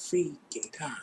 freaking time.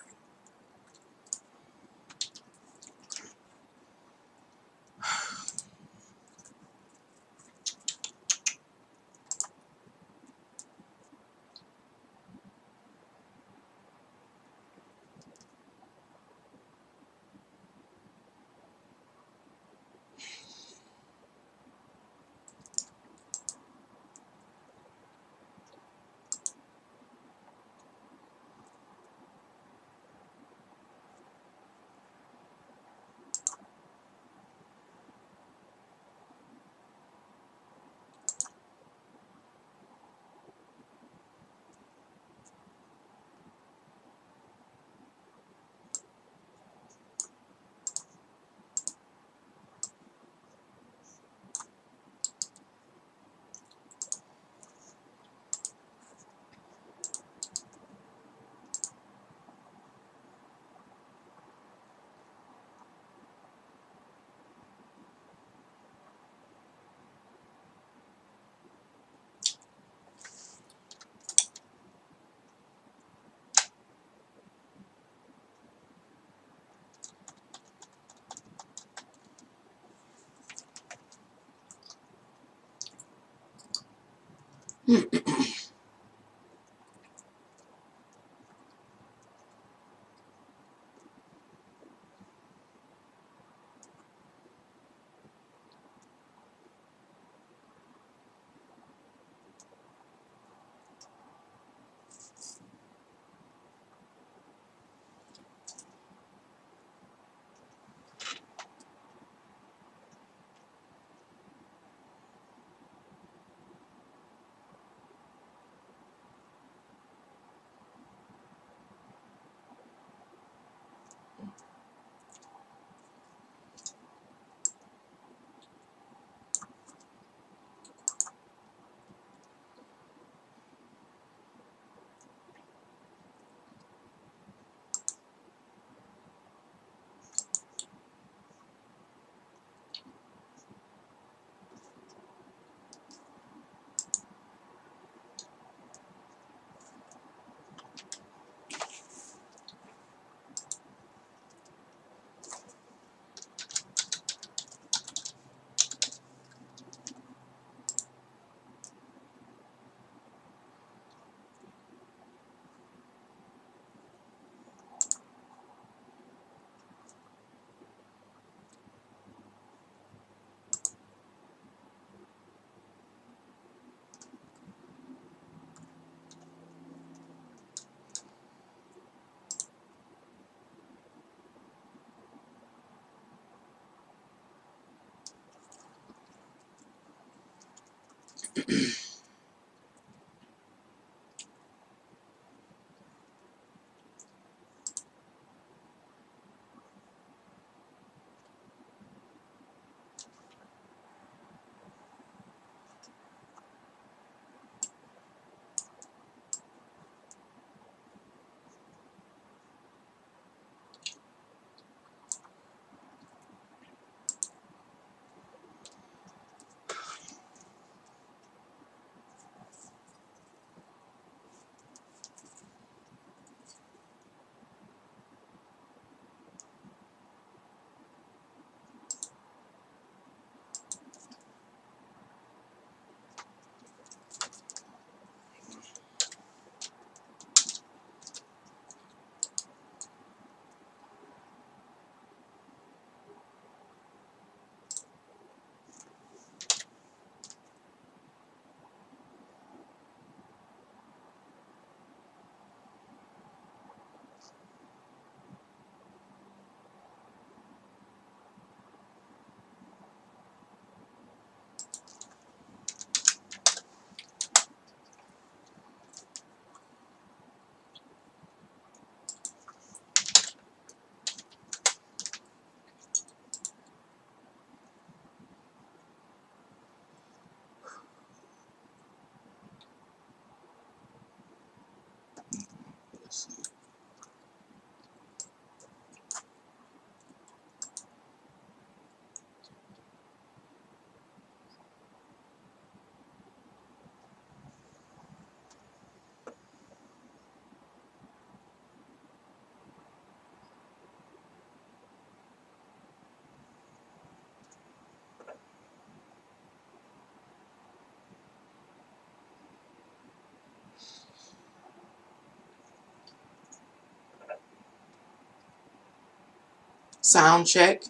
Sound check.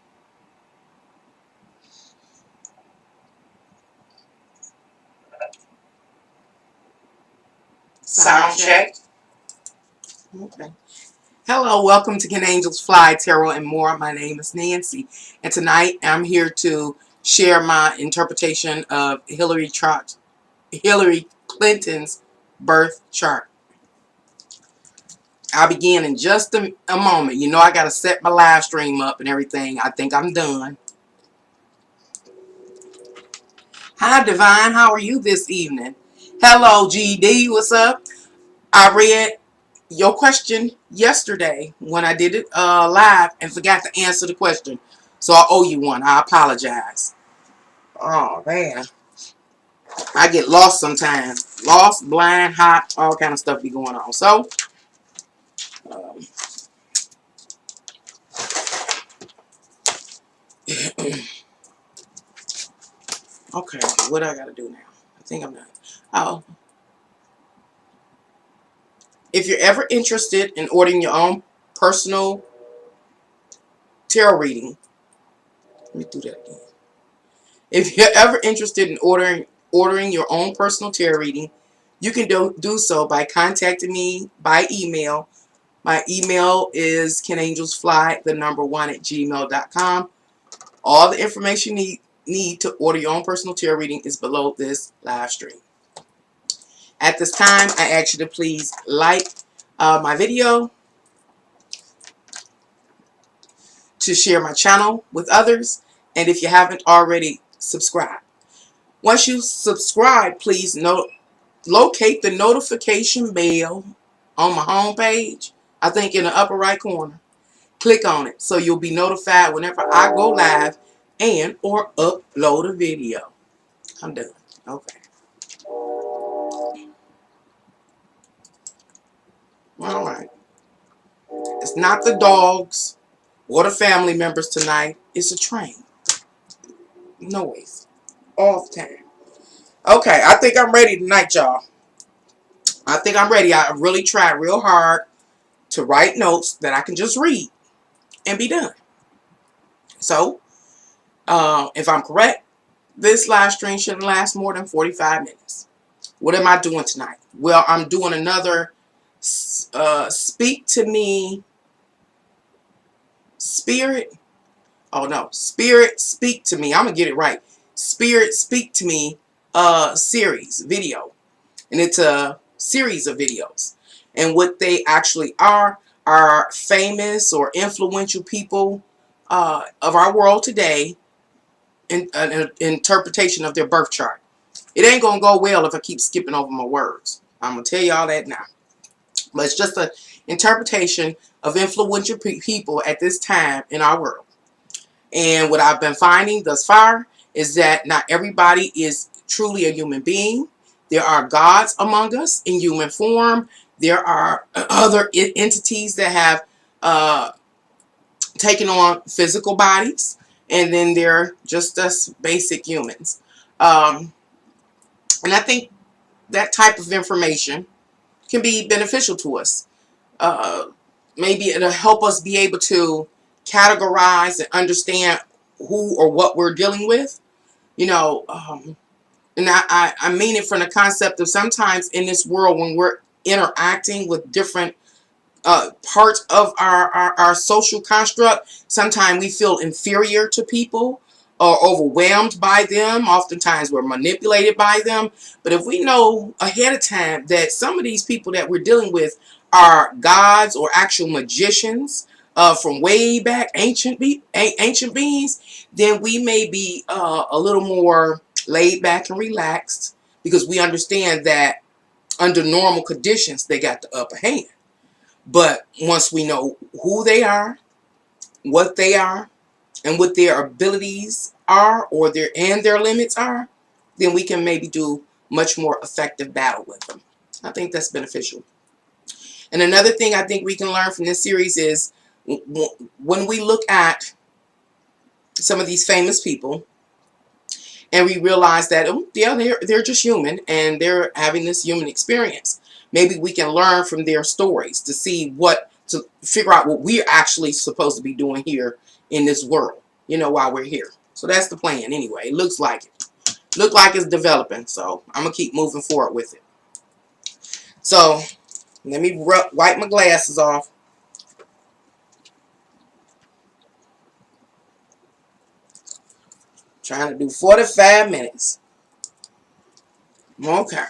Sound check. Okay. Hello, welcome to Can Angels Fly, Tarot, and More. My name is Nancy, and tonight I'm here to share my interpretation of Hillary Clinton's birth chart. I'll begin in just a moment. You know I got to set my live stream up and everything. I think I'm done. Hi, Divine. How are you this evening? Hello, GD. What's up? I read your question yesterday when I did it live and forgot to answer the question. So I owe you one. I apologize. Oh, man. I get lost sometimes. Lost, blind, hot, all kind of stuff be going on. So, um, okay, what I got to do now? I think I'm done. Oh. If you're ever interested in ordering your own personal tarot reading, let me do that again. If you're ever interested in ordering your own personal tarot reading, you can do so by contacting me by email. My email is canangelsfly1@gmail.com. All the information you need to order your own personal tarot reading is below this live stream. At this time, I ask you to please like my video, to share my channel with others, and if you haven't already, subscribe. Once you subscribe, please locate the notification bell on my homepage. I think in the upper right corner. Click on it so you'll be notified whenever I go live and or upload a video. I'm done. Okay. All right. It's not the dogs or the family members tonight. It's a train. Noise. All the time. Okay, I think I'm ready tonight, y'all. I think I'm ready. I really tried real hard to write notes that I can just read and be done. So, if I'm correct, this live stream shouldn't last more than 45 minutes. What am I doing tonight? Well, I'm doing another Speak to Me Spirit. Oh, no. Spirit Speak to Me. I'm going to get it right. Spirit Speak to Me series video. And it's a series of videos. And what they actually are famous or influential people of our world today in an interpretation of their birth chart. It ain't going to go well if I keep skipping over my words. I'm going to tell y'all that now. But it's just an interpretation of influential people at this time in our world. And what I've been finding thus far is that not everybody is truly a human being. There are gods among us in human form. There are other entities that have taken on physical bodies. And then they're just us basic humans. And I think that type of information can be beneficial to us. Maybe it'll help us be able to categorize and understand who or what we're dealing with. You know, and I mean it from the concept of sometimes in this world when we're interacting with different parts of our social construct, sometimes we feel inferior to people or overwhelmed by them. Oftentimes we're manipulated by them. But if we know ahead of time that some of these people that we're dealing with are gods or actual magicians from way back, ancient beings, then we may be a little more laid back and relaxed because we understand that under normal conditions they got the upper hand. But once we know who they are, what they are, and what their abilities are or their limits are, then we can maybe do much more effective battle with them. I think that's beneficial. And another thing I think we can learn from this series is when we look at some of these famous people and we realize that, oh, yeah, they're just human and they're having this human experience. Maybe we can learn from their stories to figure out what we're actually supposed to be doing here in this world, you know, while we're here. So that's the plan anyway. It looks like it. Look like it's developing. So I'm going to keep moving forward with it. So let me wipe my glasses off. Trying to do 45 minutes. Okay.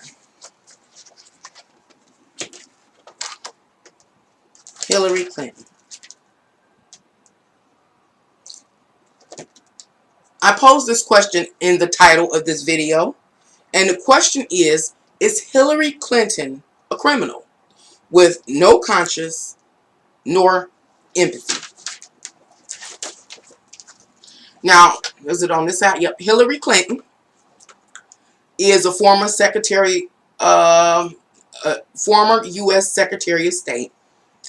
Hillary Clinton. I posed this question in the title of this video. And the question is Hillary Clinton a criminal with no conscience nor empathy? Now, is it on this side? Yep. Hillary Clinton is a former former U.S. Secretary of State.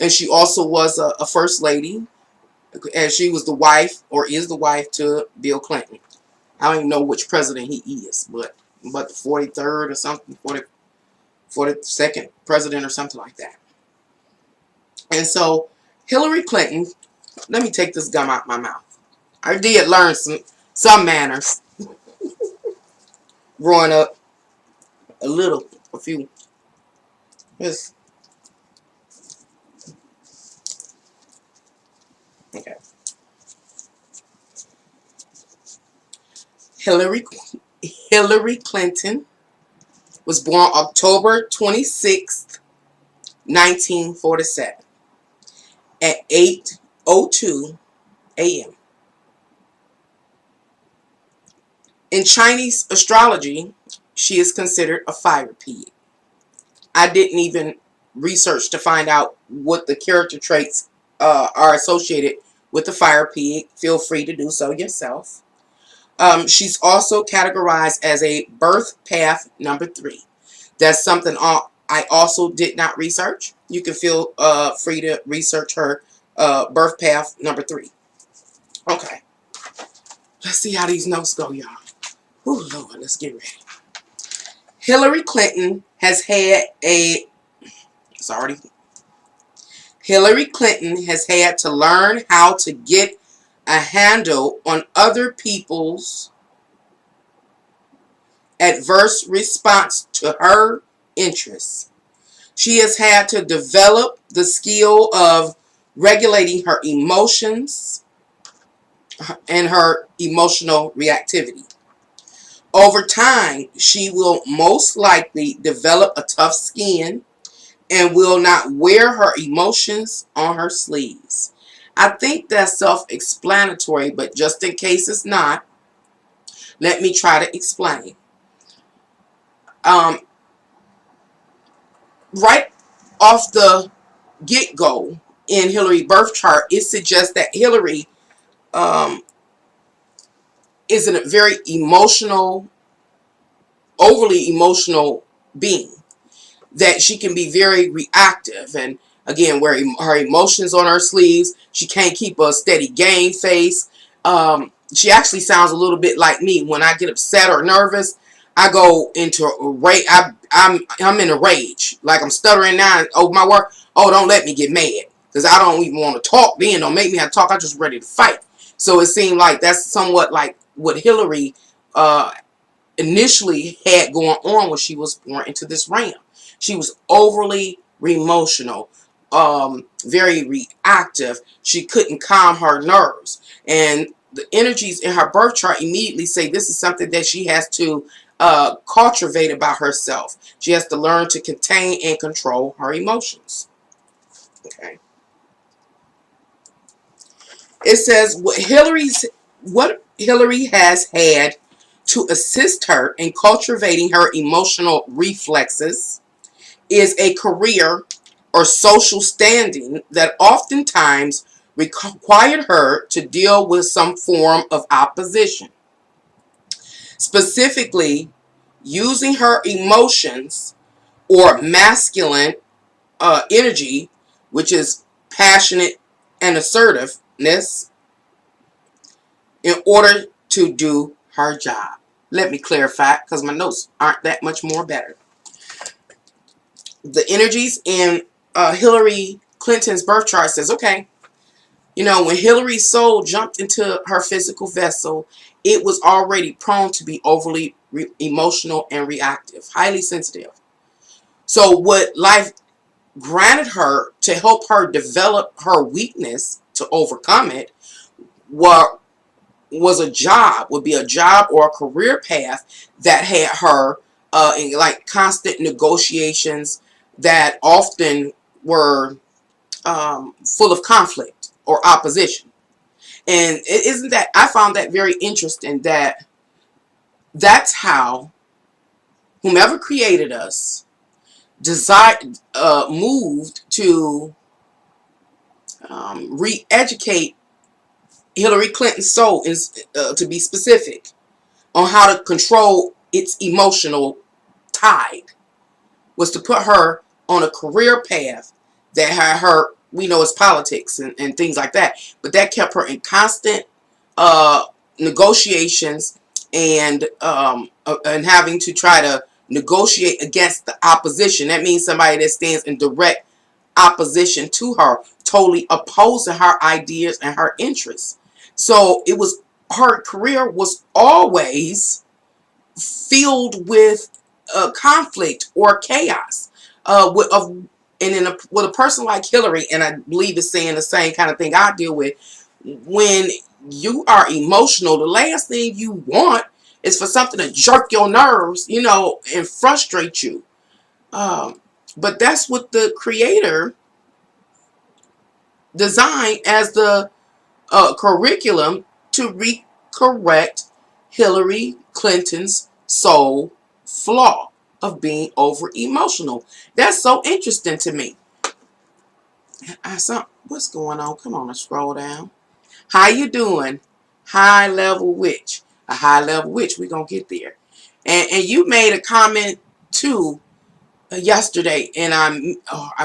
And she also was a first lady. And she was the wife, or is the wife, to Bill Clinton. I don't even know which president he is, but the 43rd or something, 42nd president or something like that. And so Hillary Clinton, let me take this gum out my mouth. I did learn some manners growing up, a few. Yes. Okay. Hillary Clinton was born October 26th, 1947 at 8:02 a.m. In Chinese astrology, she is considered a fire pig. I didn't even research to find out what the character traits are associated with the fire pig. Feel free to do so yourself. She's also categorized as a birth path number 3. That's something I also did not research. You can feel free to research her birth path number 3. Okay. Let's see how these notes go, y'all. Oh, Lord, let's get ready. Hillary Clinton has had to learn how to get a handle on other people's adverse response to her interests. She has had to develop the skill of regulating her emotions and her emotional reactivity. Over time, she will most likely develop a tough skin and will not wear her emotions on her sleeves. I think that's self-explanatory, but just in case it's not, let me try to explain. Right off the get-go in Hillary's birth chart, it suggests that Hillary is a very overly emotional being. That she can be very reactive, and again, wear her emotions on her sleeves. She can't keep a steady game face. She actually sounds a little bit like me. When I get upset or nervous, I go into a rage. I'm in a rage, like I'm stuttering now over my work. Oh, don't let me get mad, because I don't even want to talk then. Don't make me have to talk. I'm just ready to fight. So it seemed like that's somewhat like what Hillary initially had going on when she was born into this realm. She was overly emotional, very reactive. She couldn't calm her nerves. And the energies in her birth chart immediately say this is something that she has to cultivate about herself. She has to learn to contain and control her emotions. Okay. It says what Hillary has had to assist her in cultivating her emotional reflexes is a career or social standing that oftentimes required her to deal with some form of opposition. Specifically, using her emotions or masculine energy, which is passionate and assertiveness, in order to do her job. Let me clarify, because my notes aren't that much more better. The energies in Hillary Clinton's birth chart says, okay, You know, when Hillary's soul jumped into her physical vessel, it was already prone to be overly emotional and reactive, highly sensitive. So what life granted her to help her develop her weakness to overcome it was a job, would be a job or a career path that had her in like constant negotiations that often were full of conflict or opposition. And it isn't that I found that very interesting that that's how whomever created us desired moved to re-educate Hillary Clinton's soul, is to be specific, on how to control its emotional tide, was to put her on a career path that had her, we know, it's politics and things like that, but that kept her in constant negotiations and having to try to negotiate against the opposition. That means somebody that stands in direct opposition to her, totally opposing her ideas and her interests. So it was, her career was always filled with conflict or chaos. With a person like Hillary, and I believe it's saying the same kind of thing I deal with, when you are emotional, the last thing you want is for something to jerk your nerves, you know, and frustrate you. But that's what the creator designed as the curriculum to correct Hillary Clinton's sole flaw of being over emotional. That's so interesting to me. I saw, what's going on? Come on, let's scroll down. How you doing? High level witch. A high level witch. We're gonna get there. And you made a comment too yesterday, and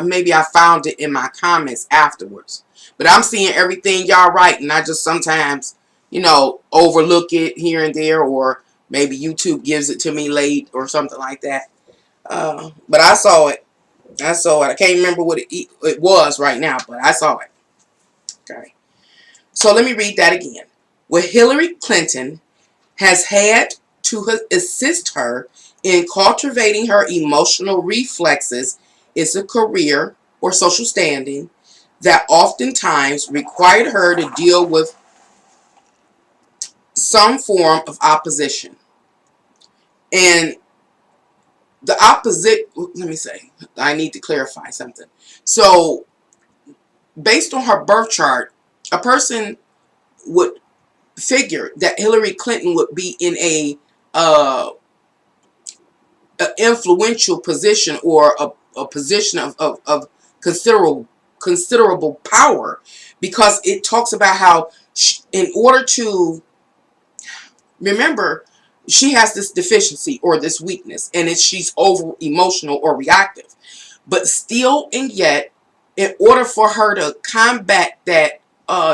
maybe I found it in my comments afterwards. But I'm seeing everything y'all write, and I just sometimes, you know, overlook it here and there, or maybe YouTube gives it to me late or something like that. But I saw it. I saw it. I can't remember what it was right now, but I saw it. Okay. So let me read that again. Well, Hillary Clinton has had to assist her in cultivating her emotional reflexes is a career or social standing that oftentimes required her to deal with some form of opposition. And the opposite, let me say, I need to clarify something. So, based on her birth chart, a person would figure that Hillary Clinton would be in a influential position, or a position of considerable power, because it talks about how in order to remember, she has this deficiency or this weakness, and she's over emotional or reactive, but still and yet, in order for her to combat that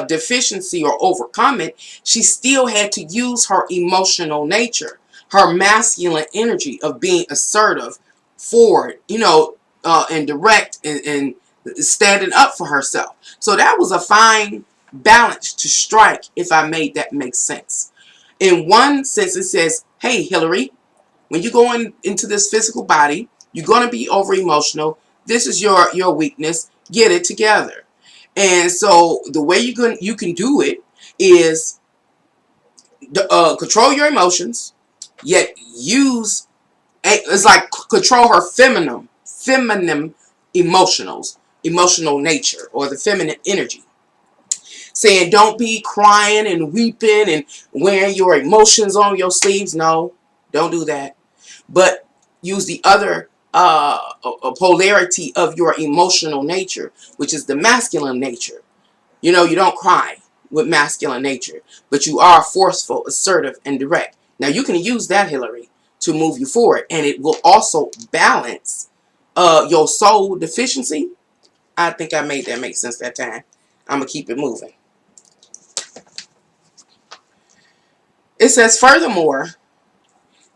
deficiency or overcome it, she still had to use her emotional nature, her masculine energy of being assertive, forward, you know, and direct, and standing up for herself. So that was a fine balance to strike, if I made that make sense. In one sense, it says, hey, Hillary, when you go into this physical body, you're going to be over emotional. This is your weakness. Get it together. And so the way you can do it is control your emotions, yet use, it's like control her feminine emotional nature, or the feminine energy. Saying don't be crying and weeping and wearing your emotions on your sleeves. No, don't do that. But use the other polarity of your emotional nature, which is the masculine nature. You know, you don't cry with masculine nature, but you are forceful, assertive, and direct. Now, you can use that, Hillary, to move you forward, and it will also balance your soul deficiency. I think I made that make sense that time. I'm going to keep it moving. It says, furthermore,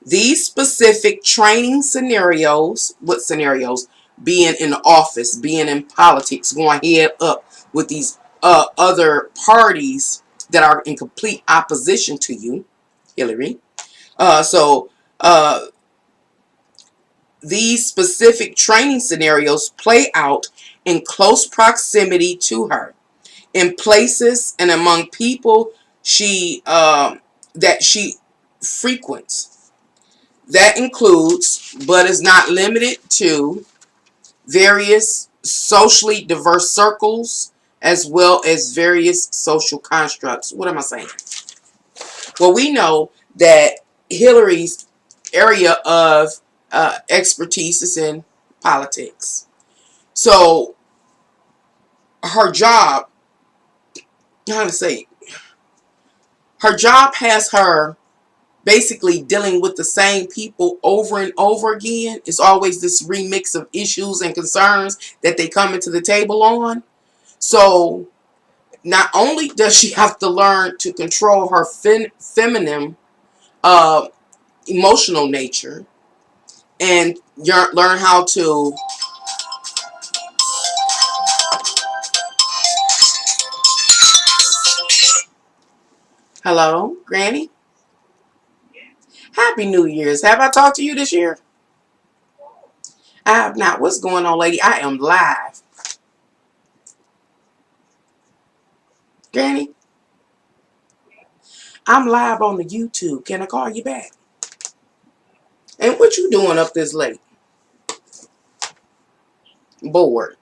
these specific training scenarios, what scenarios? Being in the office, being in politics, going head up with these other parties that are in complete opposition to you, Hillary. So these specific training scenarios play out in close proximity to her, in places and among people that she frequents. That includes, but is not limited to, various socially diverse circles as well as various social constructs. What am I saying? Well, we know that Hillary's area of expertise is in politics. So her job, how to say, her job has her basically dealing with the same people over and over again. It's always this remix of issues and concerns that they come into the table on. So not only does she have to learn to control her feminine uh, emotional nature and learn how to hello, Granny. Happy New Year's. Have I talked to you this year? I have not. What's going on, lady? I am live. Granny, I'm live on the YouTube. Can I call you back? And what you doing up this late? Bored.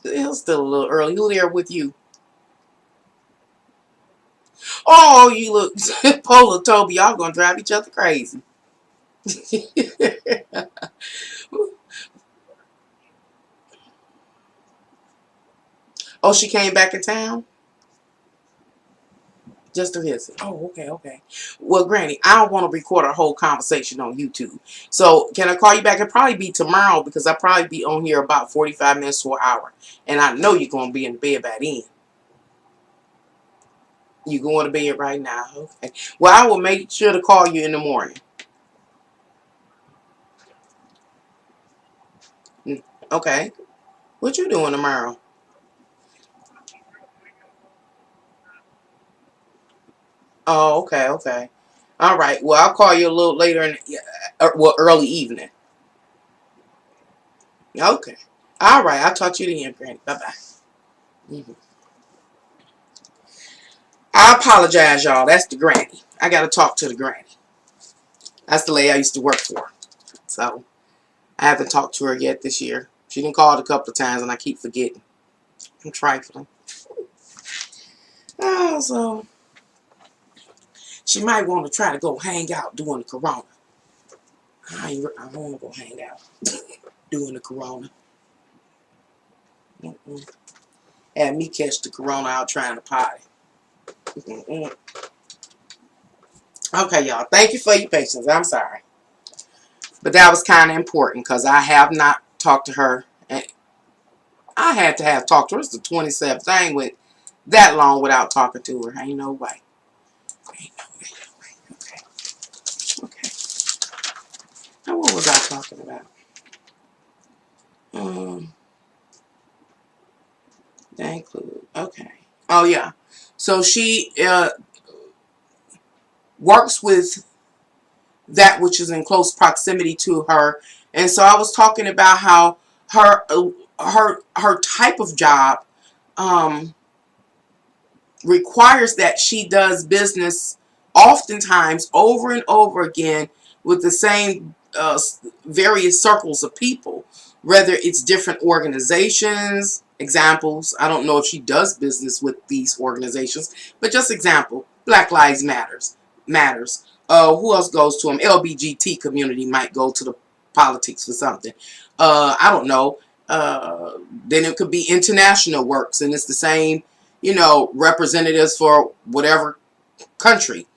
It's still a little early. Who there with you? Oh, you look Polar Toby. Y'all gonna drive each other crazy. Oh, she came back in town? Just to visit. Oh, okay, okay. Well, Granny, I don't want to record a whole conversation on YouTube. So, can I call you back? It'll probably be tomorrow because I'll probably be on here about 45 minutes to an hour. And I know you're going to be in bed by then. You going to bed right now? Okay. Well, I will make sure to call you in the morning. Okay. What you doing tomorrow? Oh, okay, okay. All right. Well, I'll call you a little later in, well, early evening. Okay. All right. I'll talk to you then, Granny. Bye-bye. I apologize, y'all. That's the Granny. I got to talk to the Granny. That's the lady I used to work for. So, I haven't talked to her yet this year. She done called a couple of times and I keep forgetting. I'm trifling. Oh, so she might want to try to go hang out during the corona. I don't want to go hang out during the corona. Had me catch the corona out trying to potty. Okay, y'all. Thank you for your patience. I'm sorry. But that was kind of important because I have not talked to her. And I had to have talked to her. It's the 27th. I ain't went that long without talking to her. Ain't no way. Ain't no way. Okay. Okay. Now, what was I talking about? That include. Okay. Oh, yeah. So she works with that which is in close proximity to her. And so I was talking about how her type of job requires that she does business oftentimes over and over again with the same various circles of people, whether it's different organizations. Examples, I don't know if she does business with these organizations, but just example, Black Lives Matters. Who else goes to them? LBGT community might go to the politics for something. I don't know. Then it could be international works, and it's the same, representatives for whatever country.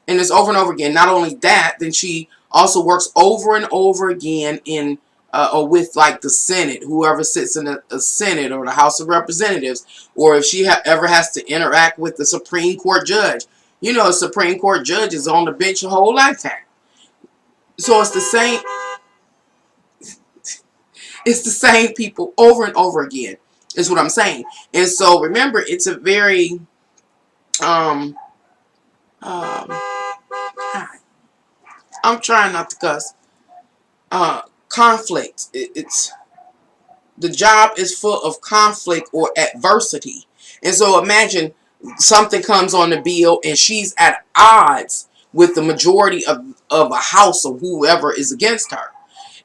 And it's over and over again. Not only that, then she also works over and over again in or with like the Senate, whoever sits in the Senate or the House of Representatives, or if she ever has to interact with the Supreme Court judge. A Supreme Court judge is on the bench a whole lifetime. So it's the same people over and over again. is what I'm saying. And so remember, it's a very um I'm trying not to cuss. Conflict. It's the job is full of conflict or adversity. And so imagine something comes on the bill and she's at odds with the majority of a house or whoever is against her.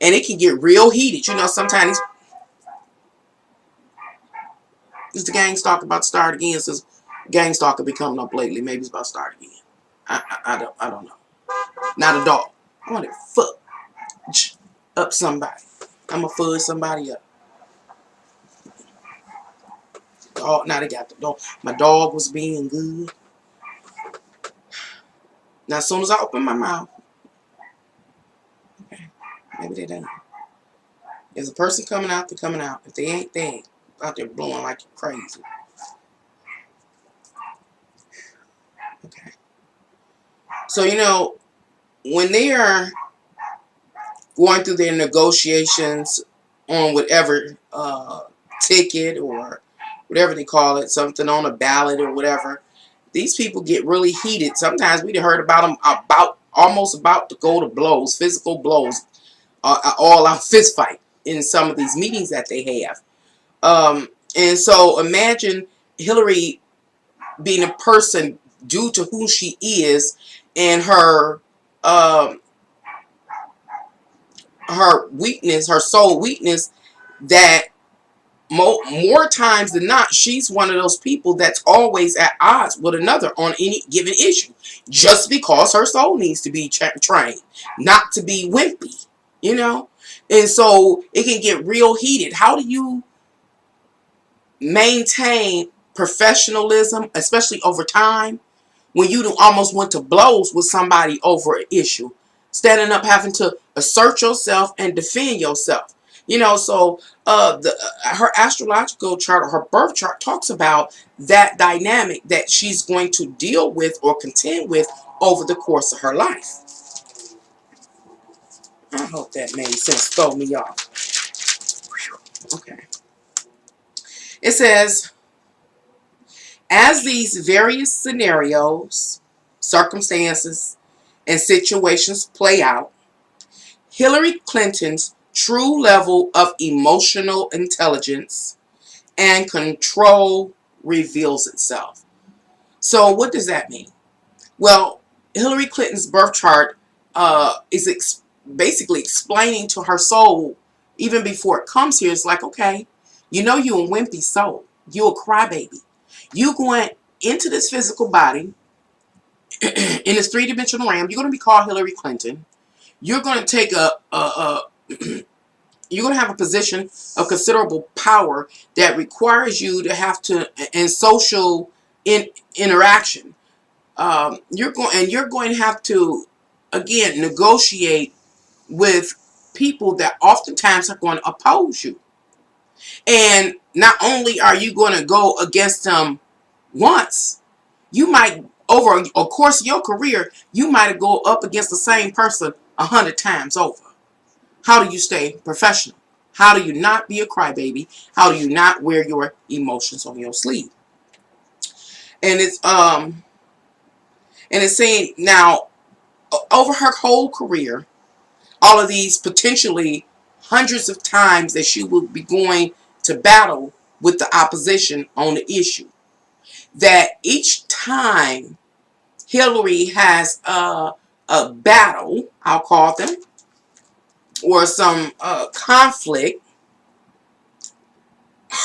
And it can get real heated. You know, sometimes is the gang stalker about to start again? Since gang stalker been coming up lately, maybe it's about to start again. I don't know. Not a dog. I want to fudge up somebody. I'm gonna fudge somebody up. Dog, now they got the dog. My dog was being good. Now as soon as I open my mouth, okay, maybe they done. There's a person coming out, they're coming out. If they ain't, they ain't. Out there blowing like you're crazy. Okay. So, you know, when they are going through their negotiations on whatever ticket or whatever they call it, something on a ballot or whatever, these people get really heated. Sometimes we heard about them almost about to go to blows, physical blows, all out fist fight in some of these meetings that they have. And so imagine Hillary being a person due to who she is and her weakness, her soul weakness, that more times than not, she's one of those people that's always at odds with another on any given issue, just because her soul needs to be trained, not to be wimpy, you know? And so it can get real heated. How do you maintain professionalism, especially over time, when you almost went to blows with somebody over an issue, standing up, having to assert yourself and defend yourself? You know, so her astrological chart or her birth chart talks about that dynamic that she's going to deal with or contend with over the course of her life. I hope that made sense. Throw me off. Okay. It says, as these various scenarios, circumstances, and situations play out, Hillary Clinton's true level of emotional intelligence and control reveals itself. So what does that mean? Well, Hillary Clinton's birth chart is basically explaining to her soul, even before it comes here, it's like, okay, you know you're a wimpy soul. You're a crybaby. You going into this physical body, in this three-dimensional realm, you're going to be called Hillary Clinton. You're going to take you're going to have a position of considerable power that requires you to have to, in social interaction. You're going to have to, again, negotiate with people that oftentimes are going to oppose you. And not only are you going to go against them once, you might, over a course of your career, you might go up against the same person 100 times over. How do you stay professional? How do you not be a crybaby? How do you not wear your emotions on your sleeve? And it's saying now, over her whole career, all of these potentially hundreds of times that she will be going to battle with the opposition on the issue, that each time Hillary has a battle, I'll call them, or some conflict,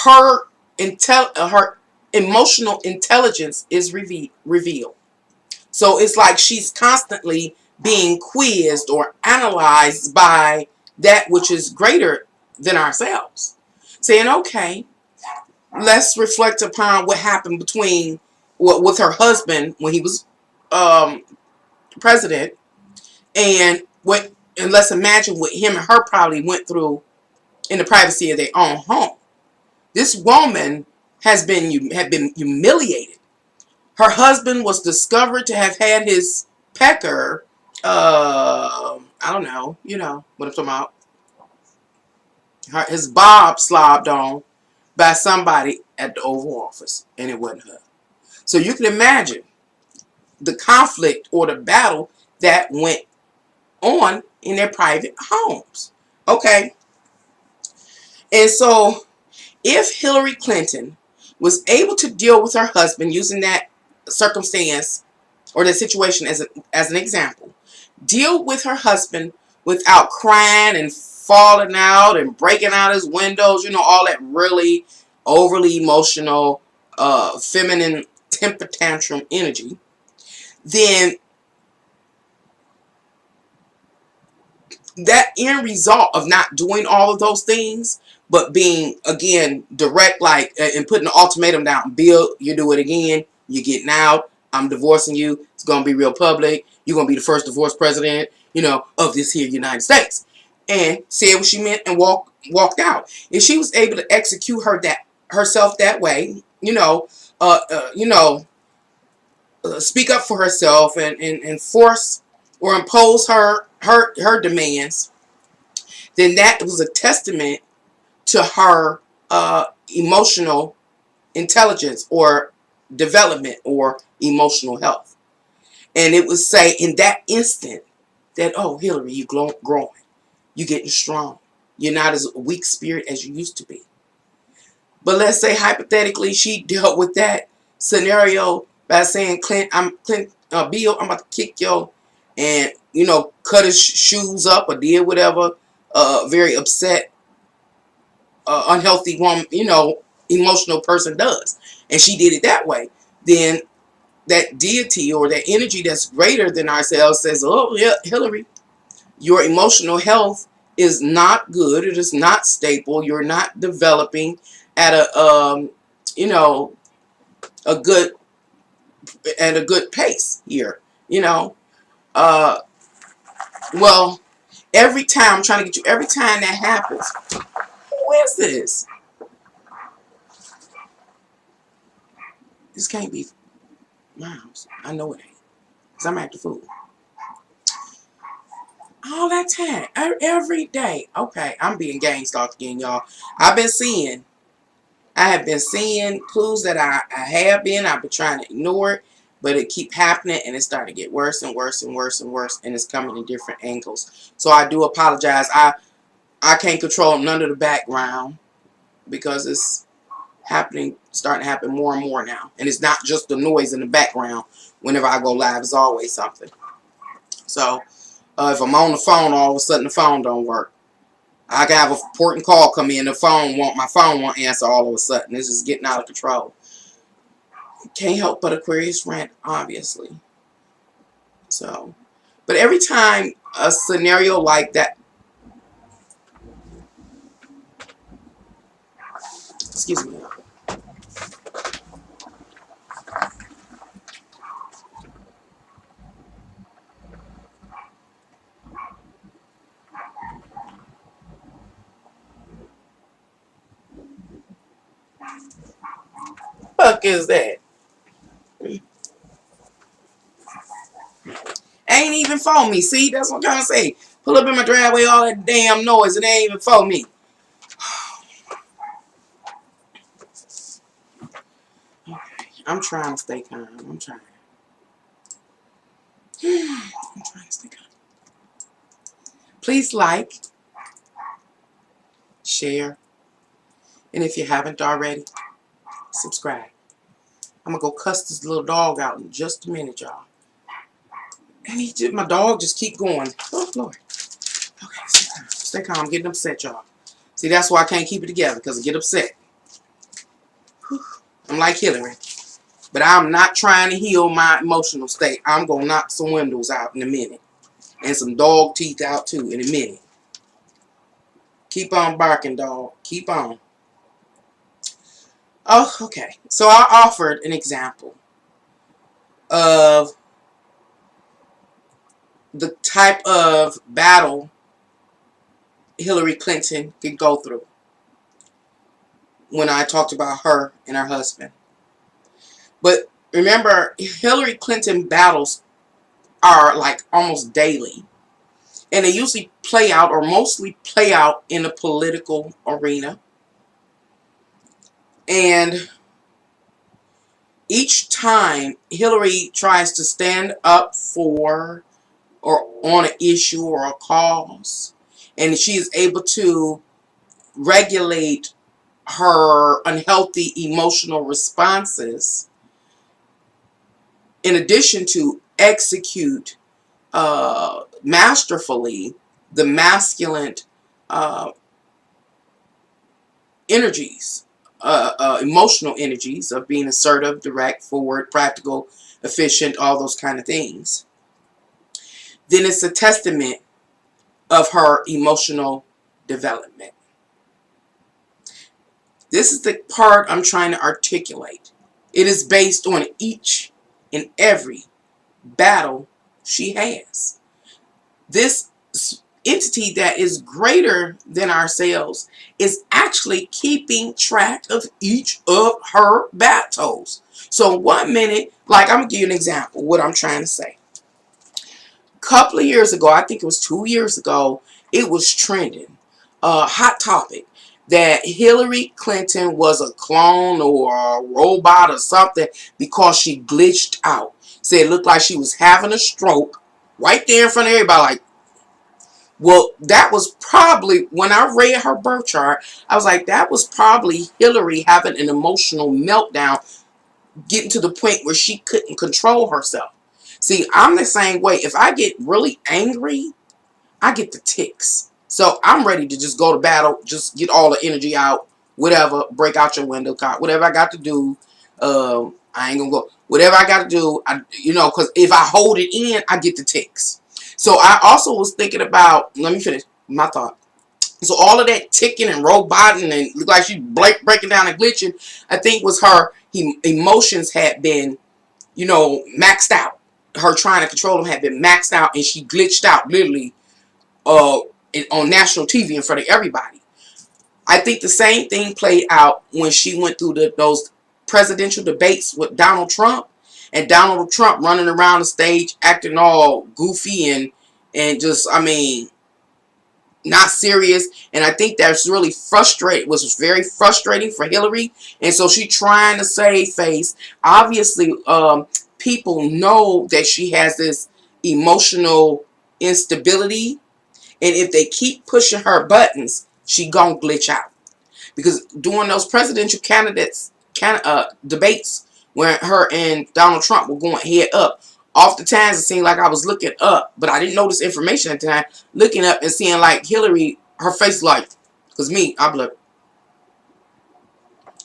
her emotional intelligence is revealed. So it's like she's constantly being quizzed or analyzed by that which is greater than ourselves. Saying, okay, let's reflect upon what happened with her husband when he was president, and let's imagine what him and her probably went through in the privacy of their own home. This woman had been humiliated. Her husband was discovered to have had his pecker, I don't know, you know what I'm talking about, his bob slobbed on by somebody at the Oval Office, and it wasn't her. So you can imagine the conflict or the battle that went on in their private homes. Okay. And so if Hillary Clinton was able to deal with her husband using that circumstance or the situation as an example, deal with her husband without crying and falling out and breaking out his windows, all that really overly emotional, feminine temper tantrum energy, then that end result of not doing all of those things, but being, again, direct, like, and putting an ultimatum down. Bill, you do it again, you're getting out. I'm divorcing you. It's going to be real public. You're going to be the first divorced president, of this here United States. And said what she meant and walked out. If she was able to execute herself that way, speak up for herself and force or impose her demands, then that was a testament to her emotional intelligence or development or emotional health. And it would say in that instant that, oh, Hillary, you growing. You getting strong. You're not as weak spirit as you used to be. But let's say hypothetically she dealt with that scenario by saying, Bill, I'm about to kick yo, and cut his shoes up or did whatever very upset, unhealthy woman, emotional person does, and she did it that way. Then that deity or that energy that's greater than ourselves says, oh yeah, Hillary, your emotional health is not good. It is not stable. You're not developing at a a good pace here. Well, every time I'm trying to get you. Every time that happens, who is this? This can't be Miles. I know it ain't. Cause I'm at the food. All that time, every day. Okay, I'm being gang stalked again, y'all. I have been seeing clues that I have been. I've been trying to ignore it, but it keep happening, and it's starting to get worse and worse and worse and worse, and it's coming in different angles. So I do apologize. I can't control none of the background because it's starting to happen more and more now, and it's not just the noise in the background. Whenever I go live, it's always something. So if I'm on the phone, all of a sudden the phone don't work. I can have an important call come in. My phone won't answer all of a sudden. It's just getting out of control. Can't help but Aquarius rant, obviously. So, but every time a scenario like that, excuse me. Fuck is that? Ain't even for me. See, that's what I'm trying to say. Pull up in my driveway, all that damn noise. It ain't even for me. Okay, I'm trying to stay calm. I'm trying to stay calm. Please like, share, and if you haven't already, subscribe. I'm going to go cuss this little dog out in just a minute, y'all. And my dog just keep going. Oh, Lord. Okay, stay calm. I'm getting upset, y'all. See, that's why I can't keep it together, because I get upset. Whew. I'm like Hillary. But I'm not trying to heal my emotional state. I'm going to knock some windows out in a minute. And some dog teeth out, too, in a minute. Keep on barking, dog. Keep on. Oh, okay. So I offered an example of the type of battle Hillary Clinton could go through when I talked about her and her husband. But remember, Hillary Clinton battles are like almost daily. And they usually play out or mostly play out in the political arena. And each time Hillary tries to stand up for or on an issue or a cause, and she is able to regulate her unhealthy emotional responses, in addition to execute masterfully the masculine uh, energies, emotional energies of being assertive, direct, forward, practical, efficient, all those kind of things, then it's a testament of her emotional development. This is the part I'm trying to articulate. It is based on each and every battle she has. This entity that is greater than ourselves is actually keeping track of each of her battles. So 1 minute, like I'm going to give you an example of what I'm trying to say. A couple of years ago, I think it was 2 years ago, it was trending, hot topic, that Hillary Clinton was a clone or a robot or something because she glitched out. Said it looked like she was having a stroke right there in front of everybody. Like, well, that was probably, when I read her birth chart, I was like, that was probably Hillary having an emotional meltdown, getting to the point where she couldn't control herself. See, I'm the same way. If I get really angry, I get the tics. So I'm ready to just go to battle, just get all the energy out, whatever, break out your window, whatever I got to do. I ain't gonna go. Whatever I got to do, because if I hold it in, I get the tics. So I also was thinking about, let me finish my thought. So all of that ticking and roboting and look like she breaking down and glitching, I think was her emotions had been, maxed out. Her trying to control them had been maxed out, and she glitched out literally on national TV in front of everybody. I think the same thing played out when she went through those presidential debates with Donald Trump, and Donald Trump running around the stage acting all goofy and just, not serious. And I think that's really was very frustrating for Hillary. And so she trying to save face. Obviously, people know that she has this emotional instability, and if they keep pushing her buttons, she gonna glitch out. Because during those presidential debates, when her and Donald Trump were going head up, oftentimes it seemed like I was looking up, but I didn't know this information at the time, looking up and seeing like Hillary, her face like, because me, I'd be like,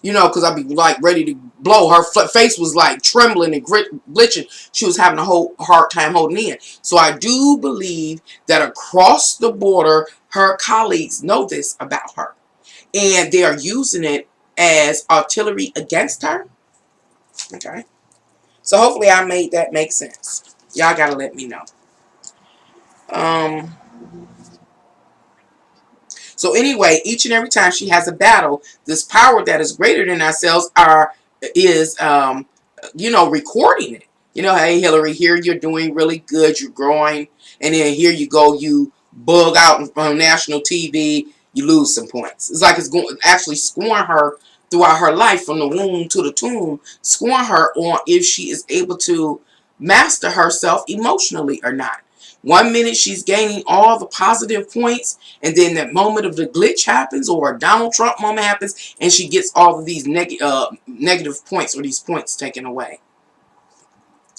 because I'd be like ready to blow. Her face was like trembling and glitching. She was having a hard time holding in. So I do believe that across the border, her colleagues know this about her, and they are using it as artillery against her. Okay. So hopefully I made that make sense. Y'all gotta let me know. So anyway, each and every time she has a battle, this power that is greater than ourselves is recording it. Hey Hillary, here you're doing really good, you're growing, and then here you go, you bug out on national TV, you lose some points. It's like it's actually scoring her throughout her life from the womb to the tomb, scoring her on if she is able to master herself emotionally or not. 1 minute she's gaining all the positive points, and then that moment of the glitch happens, or a Donald Trump moment happens, and she gets all of these negative points, or these points taken away.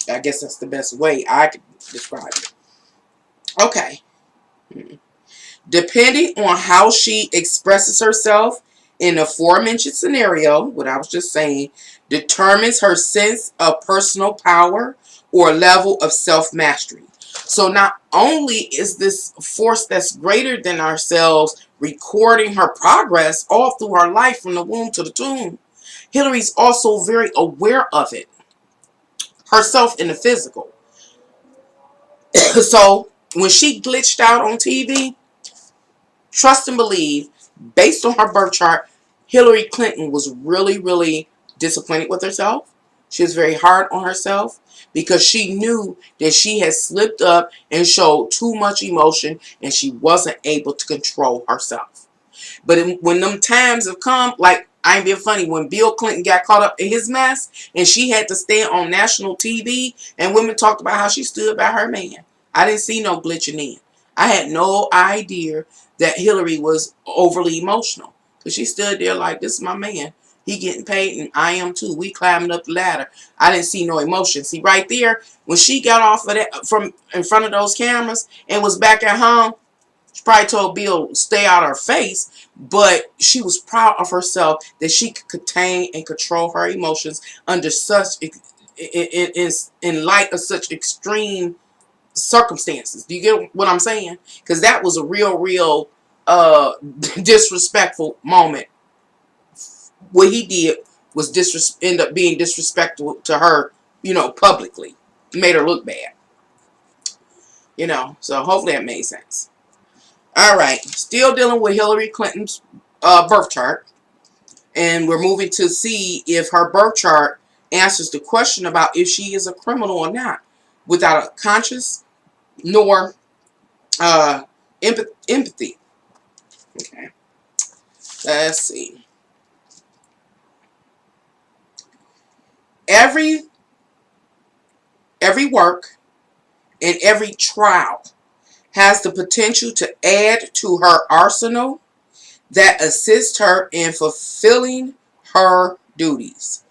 I guess that's the best way I could describe it. Okay. Depending on how she expresses herself in the aforementioned scenario, what I was just saying, determines her sense of personal power or level of self-mastery. So not only is this force that's greater than ourselves recording her progress all through her life from the womb to the tomb, Hillary's also very aware of it herself in the physical. So when she glitched out on TV, trust and believe, based on her birth chart, Hillary Clinton was really, really disappointed with herself. She was very hard on herself because she knew that she had slipped up and showed too much emotion, and she wasn't able to control herself. But when them times have come, like I ain't being funny. When Bill Clinton got caught up in his mess and she had to stand on national TV and women talked about how she stood by her man, I didn't see no glitching in. I had no idea that Hillary was overly emotional because she stood there like, this is my man. He getting paid and I am too. We climbing up the ladder. I didn't see no emotion. See, right there, when she got off of that from in front of those cameras and was back at home, she probably told Bill stay out of her face, but she was proud of herself that she could contain and control her emotions under such in light of such extreme circumstances. Do you get what I'm saying? Because that was a real disrespectful moment. What he did was end up being disrespectful to her, publicly. Made her look bad. So hopefully that made sense. All right, still dealing with Hillary Clinton's birth chart, and we're moving to see if her birth chart answers the question about if she is a criminal or not, without a conscious nor empathy. Okay, let's see. Every work and every trial has the potential to add to her arsenal that assists her in fulfilling her duties.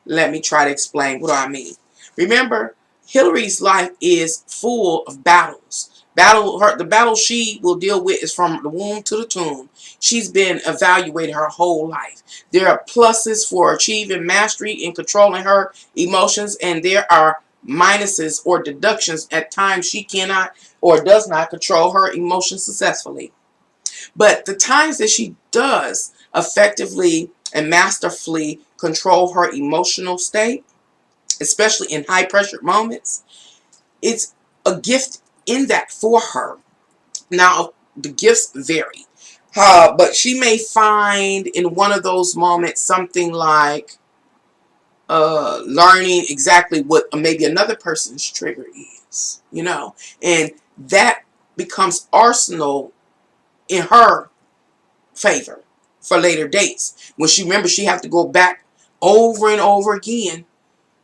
Let me try to explain what I mean. Remember, Hillary's life is full of battles. The battle she will deal with is from the womb to the tomb. She's been evaluated her whole life. There are pluses for achieving mastery in controlling her emotions, and there are minuses or deductions at times she cannot or does not control her emotions successfully. But the times that she does effectively and masterfully control her emotional state, especially in high pressure moments, it's a gift in that for her. Now, the gifts vary. But she may find in one of those moments something like learning exactly what maybe another person's trigger is, and that becomes arsenal in her favor for later dates. When she remembers she have to go back over and over again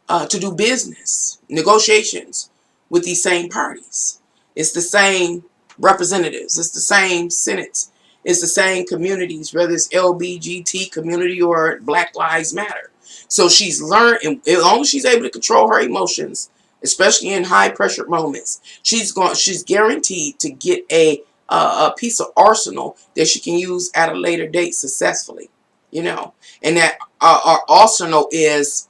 to do business, negotiations with these same parties. It's the same representatives. It's the same senates. It's the same communities, whether it's LBGT community or Black Lives Matter. So she's learned, and as long as she's able to control her emotions, especially in high pressure moments, she's guaranteed to get a piece of arsenal that she can use at a later date successfully. And that our arsenal is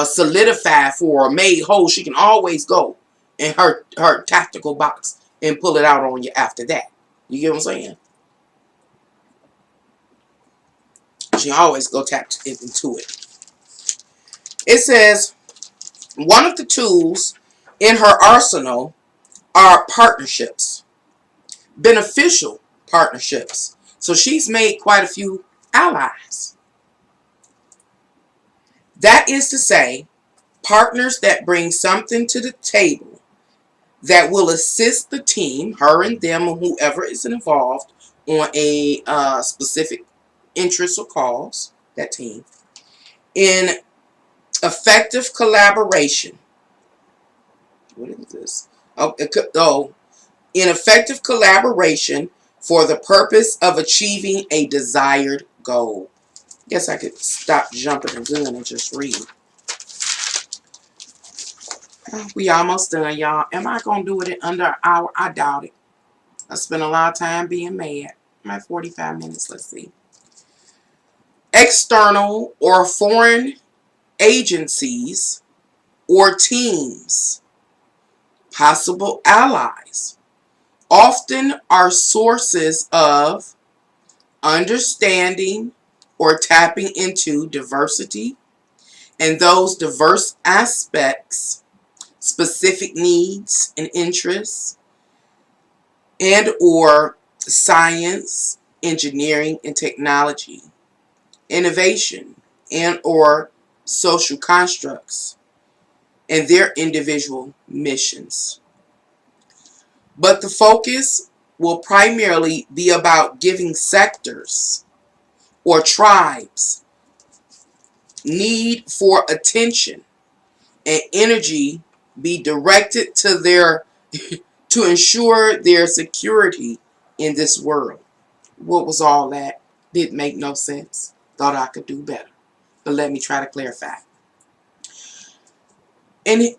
solidified for or made whole. She can always go in her tactical box and pull it out on you after that. You get what I'm saying? She always go tap into it. It says one of the tools in her arsenal are partnerships, beneficial partnerships. So she's made quite a few allies. That is to say, partners that bring something to the table that will assist the team, her and them, or whoever is involved on a specific interest or cause, that team, in effective collaboration. What is this? In effective collaboration for the purpose of achieving a desired goal. Guess I could stop jumping the gun and just read. We almost done, y'all. Am I going to do it in under an hour? I doubt it. I spent a lot of time being mad. I'm at 45 minutes. Let's see. External or foreign agencies or teams, possible allies, often are sources of understanding or tapping into diversity and those diverse aspects, specific needs and interests, and or science, engineering and technology, innovation, and or social constructs, and their individual missions. But the focus will primarily be about giving sectors or tribes need for attention and energy be directed to their to ensure their security in this world. What was all that? Didn't make no sense. Thought I could do better. But let me try to clarify. In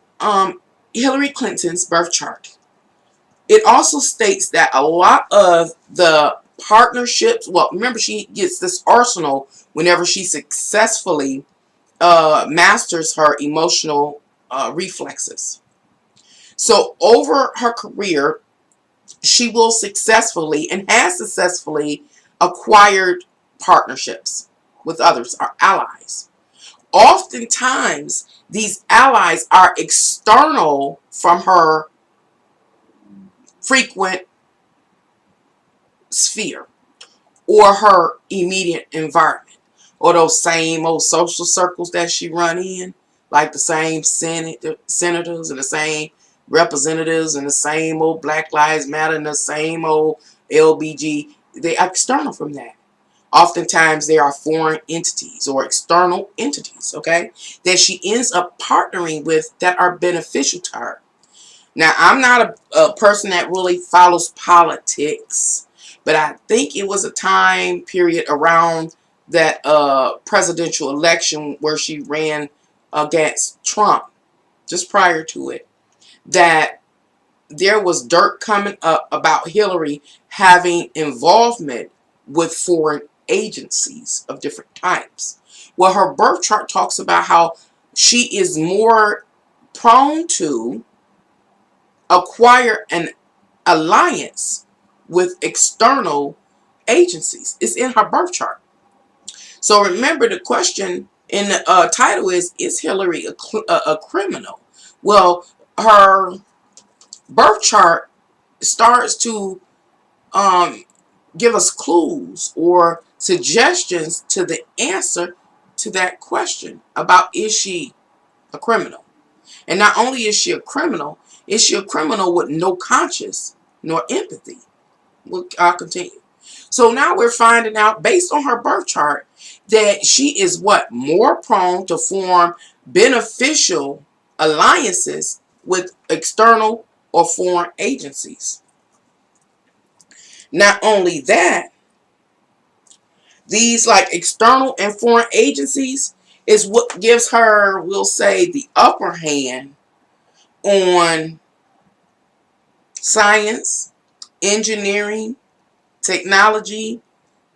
Hillary Clinton's birth chart, it also states that a lot of the partnerships, well, remember she gets this arsenal whenever she successfully masters her emotional reflexes. So over her career, she will successfully and has successfully acquired partnerships with others, our allies. Oftentimes, these allies are external from her frequent sphere or her immediate environment, or those same old social circles that she run in, like the same senators and the same representatives and the same old Black Lives Matter and the same old LBG. They are external from that. Oftentimes they are foreign entities or external entities, okay, that she ends up partnering with that are beneficial to her. Now, I'm not a person that really follows politics, but I think it was a time period around that presidential election where she ran against Trump, just prior to it, that there was dirt coming up about Hillary having involvement with foreign agencies of different types. Well, her birth chart talks about how she is more prone to acquire an alliance with external agencies. It's in her birth chart. So remember, the question in the title is Hillary a criminal? Well, her birth chart starts to give us clues or suggestions to the answer to that question about, is she a criminal? And not only is she a criminal, is she a criminal with no conscience nor empathy? I'll continue. So now we're finding out, based on her birth chart, that she is what? More prone to form beneficial alliances with external or foreign agencies. Not only that, these like external and foreign agencies is what gives her, we'll say, the upper hand on science, engineering, technology,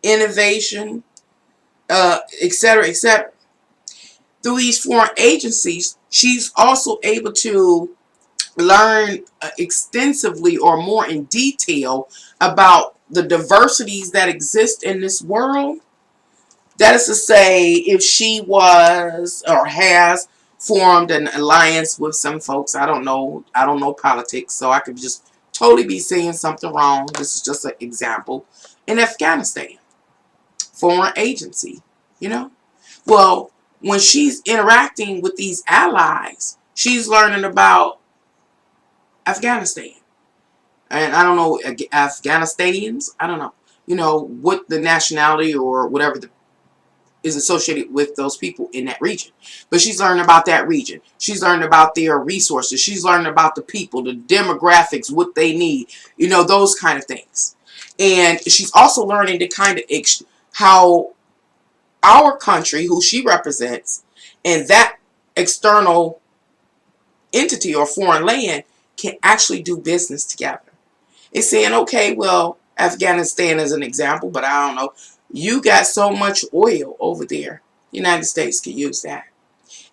innovation, etc., etc. Through these foreign agencies, she's also able to learn extensively or more in detail about the diversities that exist in this world. That is to say, if she was or has formed an alliance with some folks, I don't know politics, so I could just totally be saying something wrong. This is just an example. In Afghanistan, foreign agency, you know? Well, when she's interacting with these allies, she's learning about Afghanistan. And I don't know, Afghanistanians, I don't know, what the nationality or whatever is associated with those people in that region. But she's learning about that region. She's learning about their resources. She's learning about the people, the demographics, what they need, those kind of things. And she's also learning to kind of how our country, who she represents, and that external entity or foreign land can actually do business together. It's saying, okay, well, Afghanistan is an example, but I don't know. You got so much oil over there. United States could use that.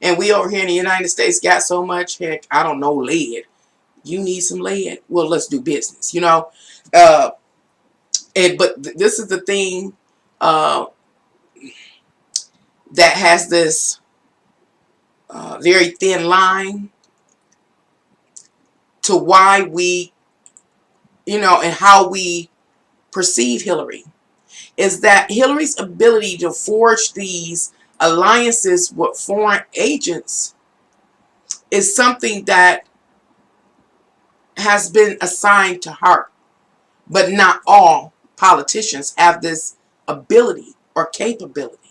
And we over here in the United States got so much, heck, I don't know, lead. You need some lead? Well, let's do business, But this is the thing that has this very thin line to why we, and how we perceive Hillary, is that Hillary's ability to forge these alliances with foreign agents is something that has been assigned to her. But not all politicians have this ability or capability.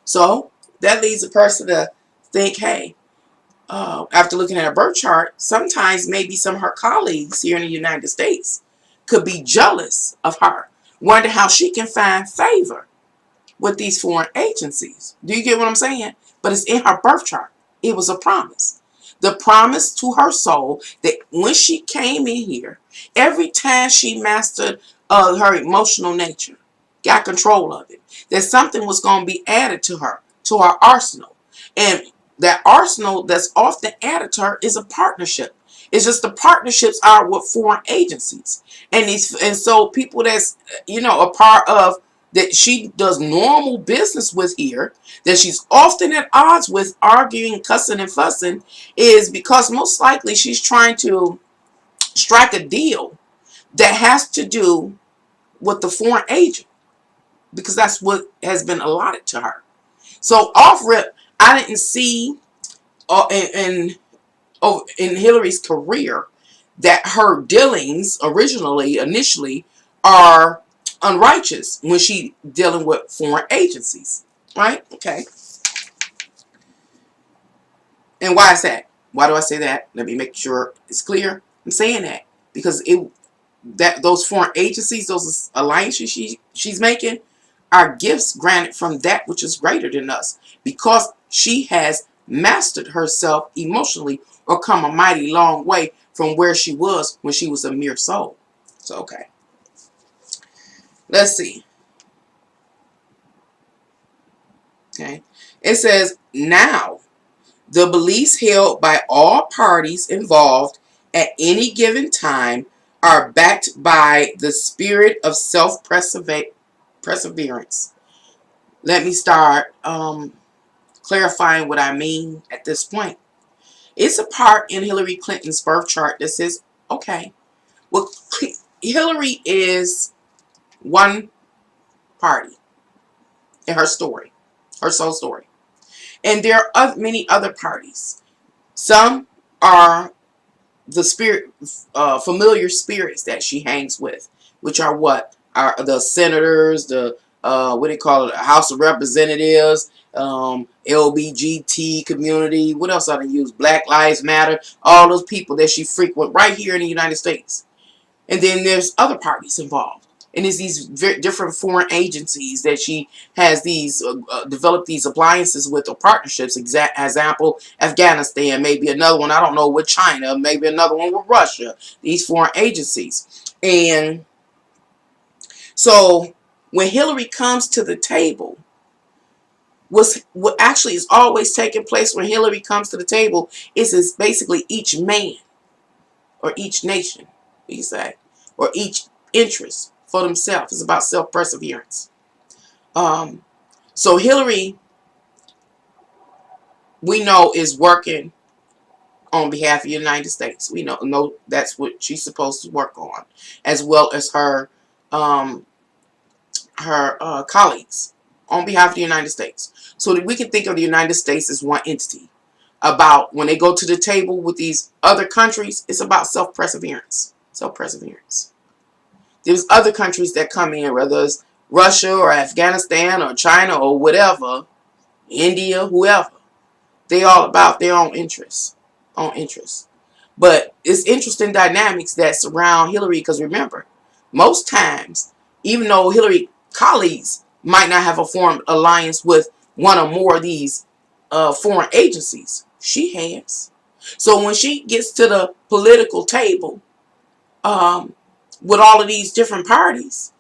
So that leads a person to think, hey, after looking at a birth chart, sometimes maybe some of her colleagues here in the United States could be jealous of her, wonder how she can find favor with these foreign agencies. Do you get what I'm saying? But it's in her birth chart. It was a promise. The promise to her soul that when she came in here, every time she mastered her emotional nature, got control of it, that something was going to be added to her arsenal. And that arsenal that's often added to her is a partnership. It's just the partnerships are with foreign agencies. And so people that's, a part of that she does normal business with here, that she's often at odds with, arguing, cussing, and fussing, is because most likely she's trying to strike a deal that has to do with the foreign agent, because that's what has been allotted to her. So off rip, I didn't see in Hillary's career that her dealings initially are unrighteous when she dealing with foreign agencies, right? Okay. And why is that? Why do I say that? Let me make sure it's clear. I'm saying that because those foreign agencies, those alliances she's making, are gifts granted from that which is greater than us, because she has mastered herself emotionally or come a mighty long way from where she was when she was a mere soul. So, okay. Let's see. Okay. It says, now, the beliefs held by all parties involved at any given time are backed by the spirit of self-perseverance. Let me start clarifying what I mean at this point. It's a part in Hillary Clinton's birth chart that says, okay, well, Hillary is one party in her story, her soul story. And there are many other parties. Some are the familiar spirits that she hangs with, which are what? Are the senators, the what do they call it, House of Representatives, LBGT community. What else are they use? Black Lives Matter. All those people that she frequent right here in the United States. And then there's other parties involved. And there's these different foreign agencies that she has these developed these alliances with, or partnerships. Example, Afghanistan, maybe another one, I don't know, with China, maybe another one with Russia. These foreign agencies. And so when Hillary comes to the table, what actually is always taking place when Hillary comes to the table is basically each man or each nation, you say, or each interest for themselves. It's about self-perseverance. So Hillary, we know, is working on behalf of the United States. We know that's what she's supposed to work on, as well as her colleagues on behalf of the United States. So that we can think of the United States as one entity. About when they go to the table with these other countries, it's about self-perseverance. Self-perseverance. There's other countries that come in, whether it's Russia or Afghanistan or China or whatever, India, whoever. They all about their own interests. But it's interesting dynamics that surround Hillary, because remember, most times, even though Hillary colleagues might not have a formed alliance with one or more of these foreign agencies, she has. So when she gets to the political table with all of these different parties,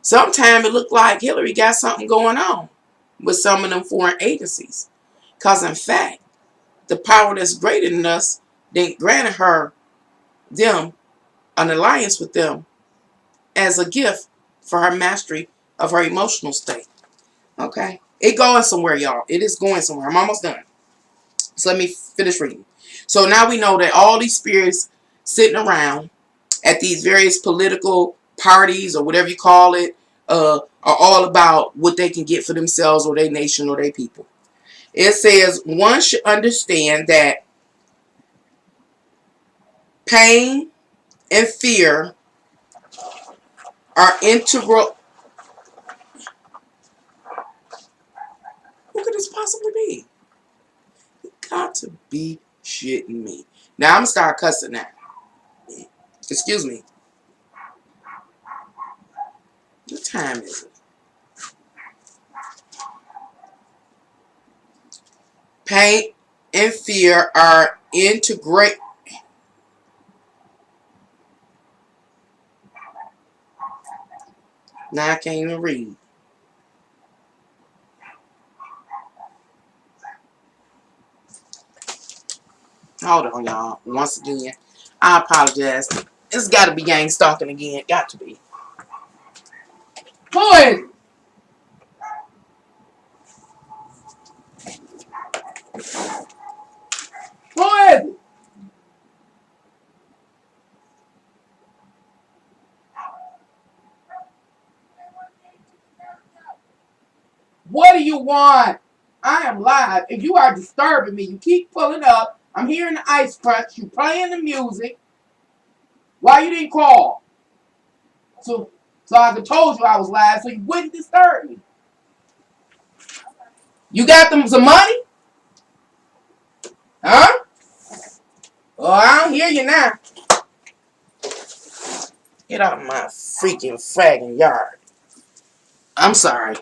sometimes it looked like Hillary got something going on with some of them foreign agencies. Because in fact, the power that's greater than us, they granted them an alliance with them as a gift for her mastery of her emotional state. Okay. It going somewhere, y'all. It is going somewhere. I'm almost done. So let me finish reading. So now we know that all these spirits sitting around at these various political parties, or whatever you call it, are all about what they can get for themselves or their nation or their people. It says one should understand that pain and fear are integral be shitting me. Now I'm going to start cussing now. Excuse me. What time is it? Pain and fear are integrate. Now I can't even read. Hold on, y'all. Once again, I apologize. It's got to be gang stalking again. Got to be. Who is it? Who is it? What do you want? I am live. If you are disturbing me, you keep pulling up. I'm hearing the ice crunch. You playing the music. Why you didn't call? So I could told you I was live so you wouldn't disturb me. You got them some money? Huh? Oh, I don't hear you now. Get out of my freaking fragging yard. I'm sorry.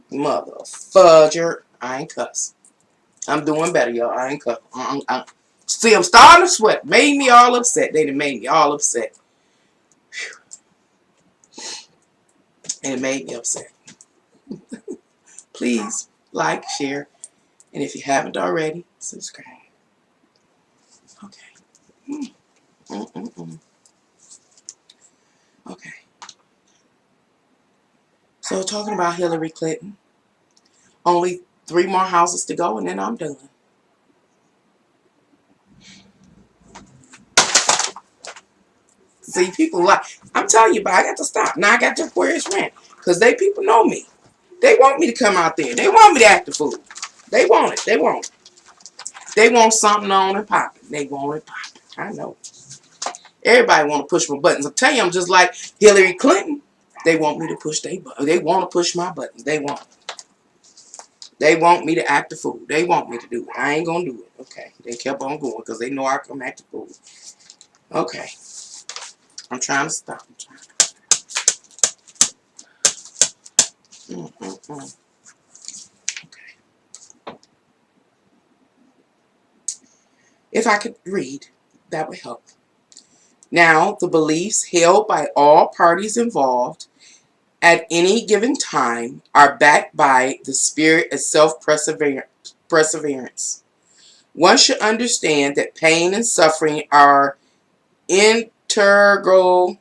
Mother fudger. I ain't cuss. I'm doing better, y'all. I ain't cuss. See, I'm starting to sweat. Made me all upset. They done made me all upset. And it made me upset. Please like, share, and if you haven't already, subscribe. Okay. Okay. So talking about Hillary Clinton. Only 3 more houses to go and then I'm done. See, people like, I'm telling you, but I got to stop. Now I got to where it's rent. Because people know me. They want me to come out there. They want me to act the fool. They want it. They want it. They want something on and popping. They want it popping. I know. Everybody want to push my buttons. I'm telling you, I'm just like Hillary Clinton. They want me to push their buttons. They want to push my buttons. They want it. They want me to act the fool. They want me to do it. I ain't going to do it. Okay. They kept on going because they know I come act the fool. Okay. I'm trying to stop. Okay. If I could read, that would help. Now, the beliefs held by all parties involved at any given time are backed by the spirit of self-perseverance. One should understand that pain and suffering are integral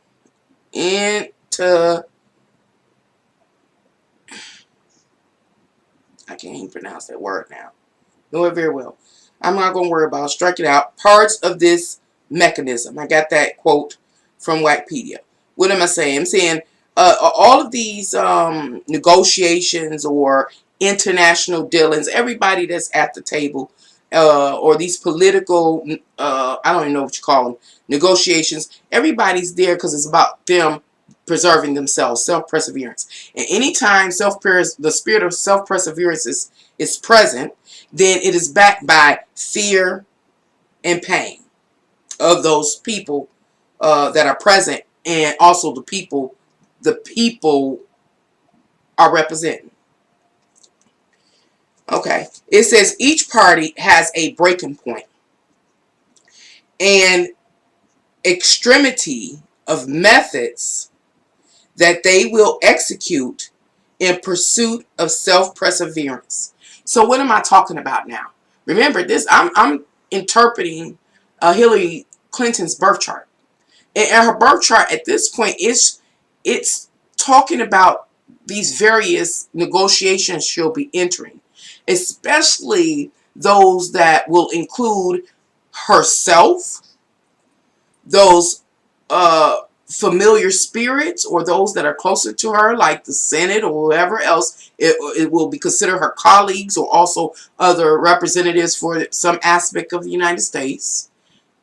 I can't even pronounce that word now. Know it very well. I'm not going to worry about it. Strike it out. Parts of this mechanism. I got that quote from Wikipedia. What am I saying? I'm saying all of these negotiations or international dealings, everybody that's at the table, or these political, I don't even know what you call them, negotiations, everybody's there because it's about them preserving themselves, self-perseverance. And anytime the spirit of self-perseverance is present, then it is backed by fear and pain of those people that are present, and also the people are representing. Okay. It says each party has a breaking point and extremity of methods that they will execute in pursuit of self-perseverance. So what am I talking about now? Remember this, I'm interpreting Hillary Clinton's birth chart. And her birth chart at this point it's talking about these various negotiations she'll be entering, especially those that will include herself, those familiar spirits, or those that are closer to her, like the Senate or whoever else. It will be considered her colleagues, or also other representatives for some aspect of the United States.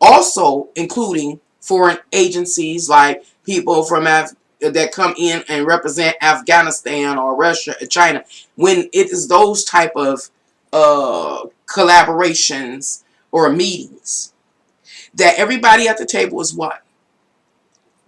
Also including foreign agencies, like people from that come in and represent Afghanistan or Russia or China. When it is those type of collaborations or meetings, that everybody at the table is what?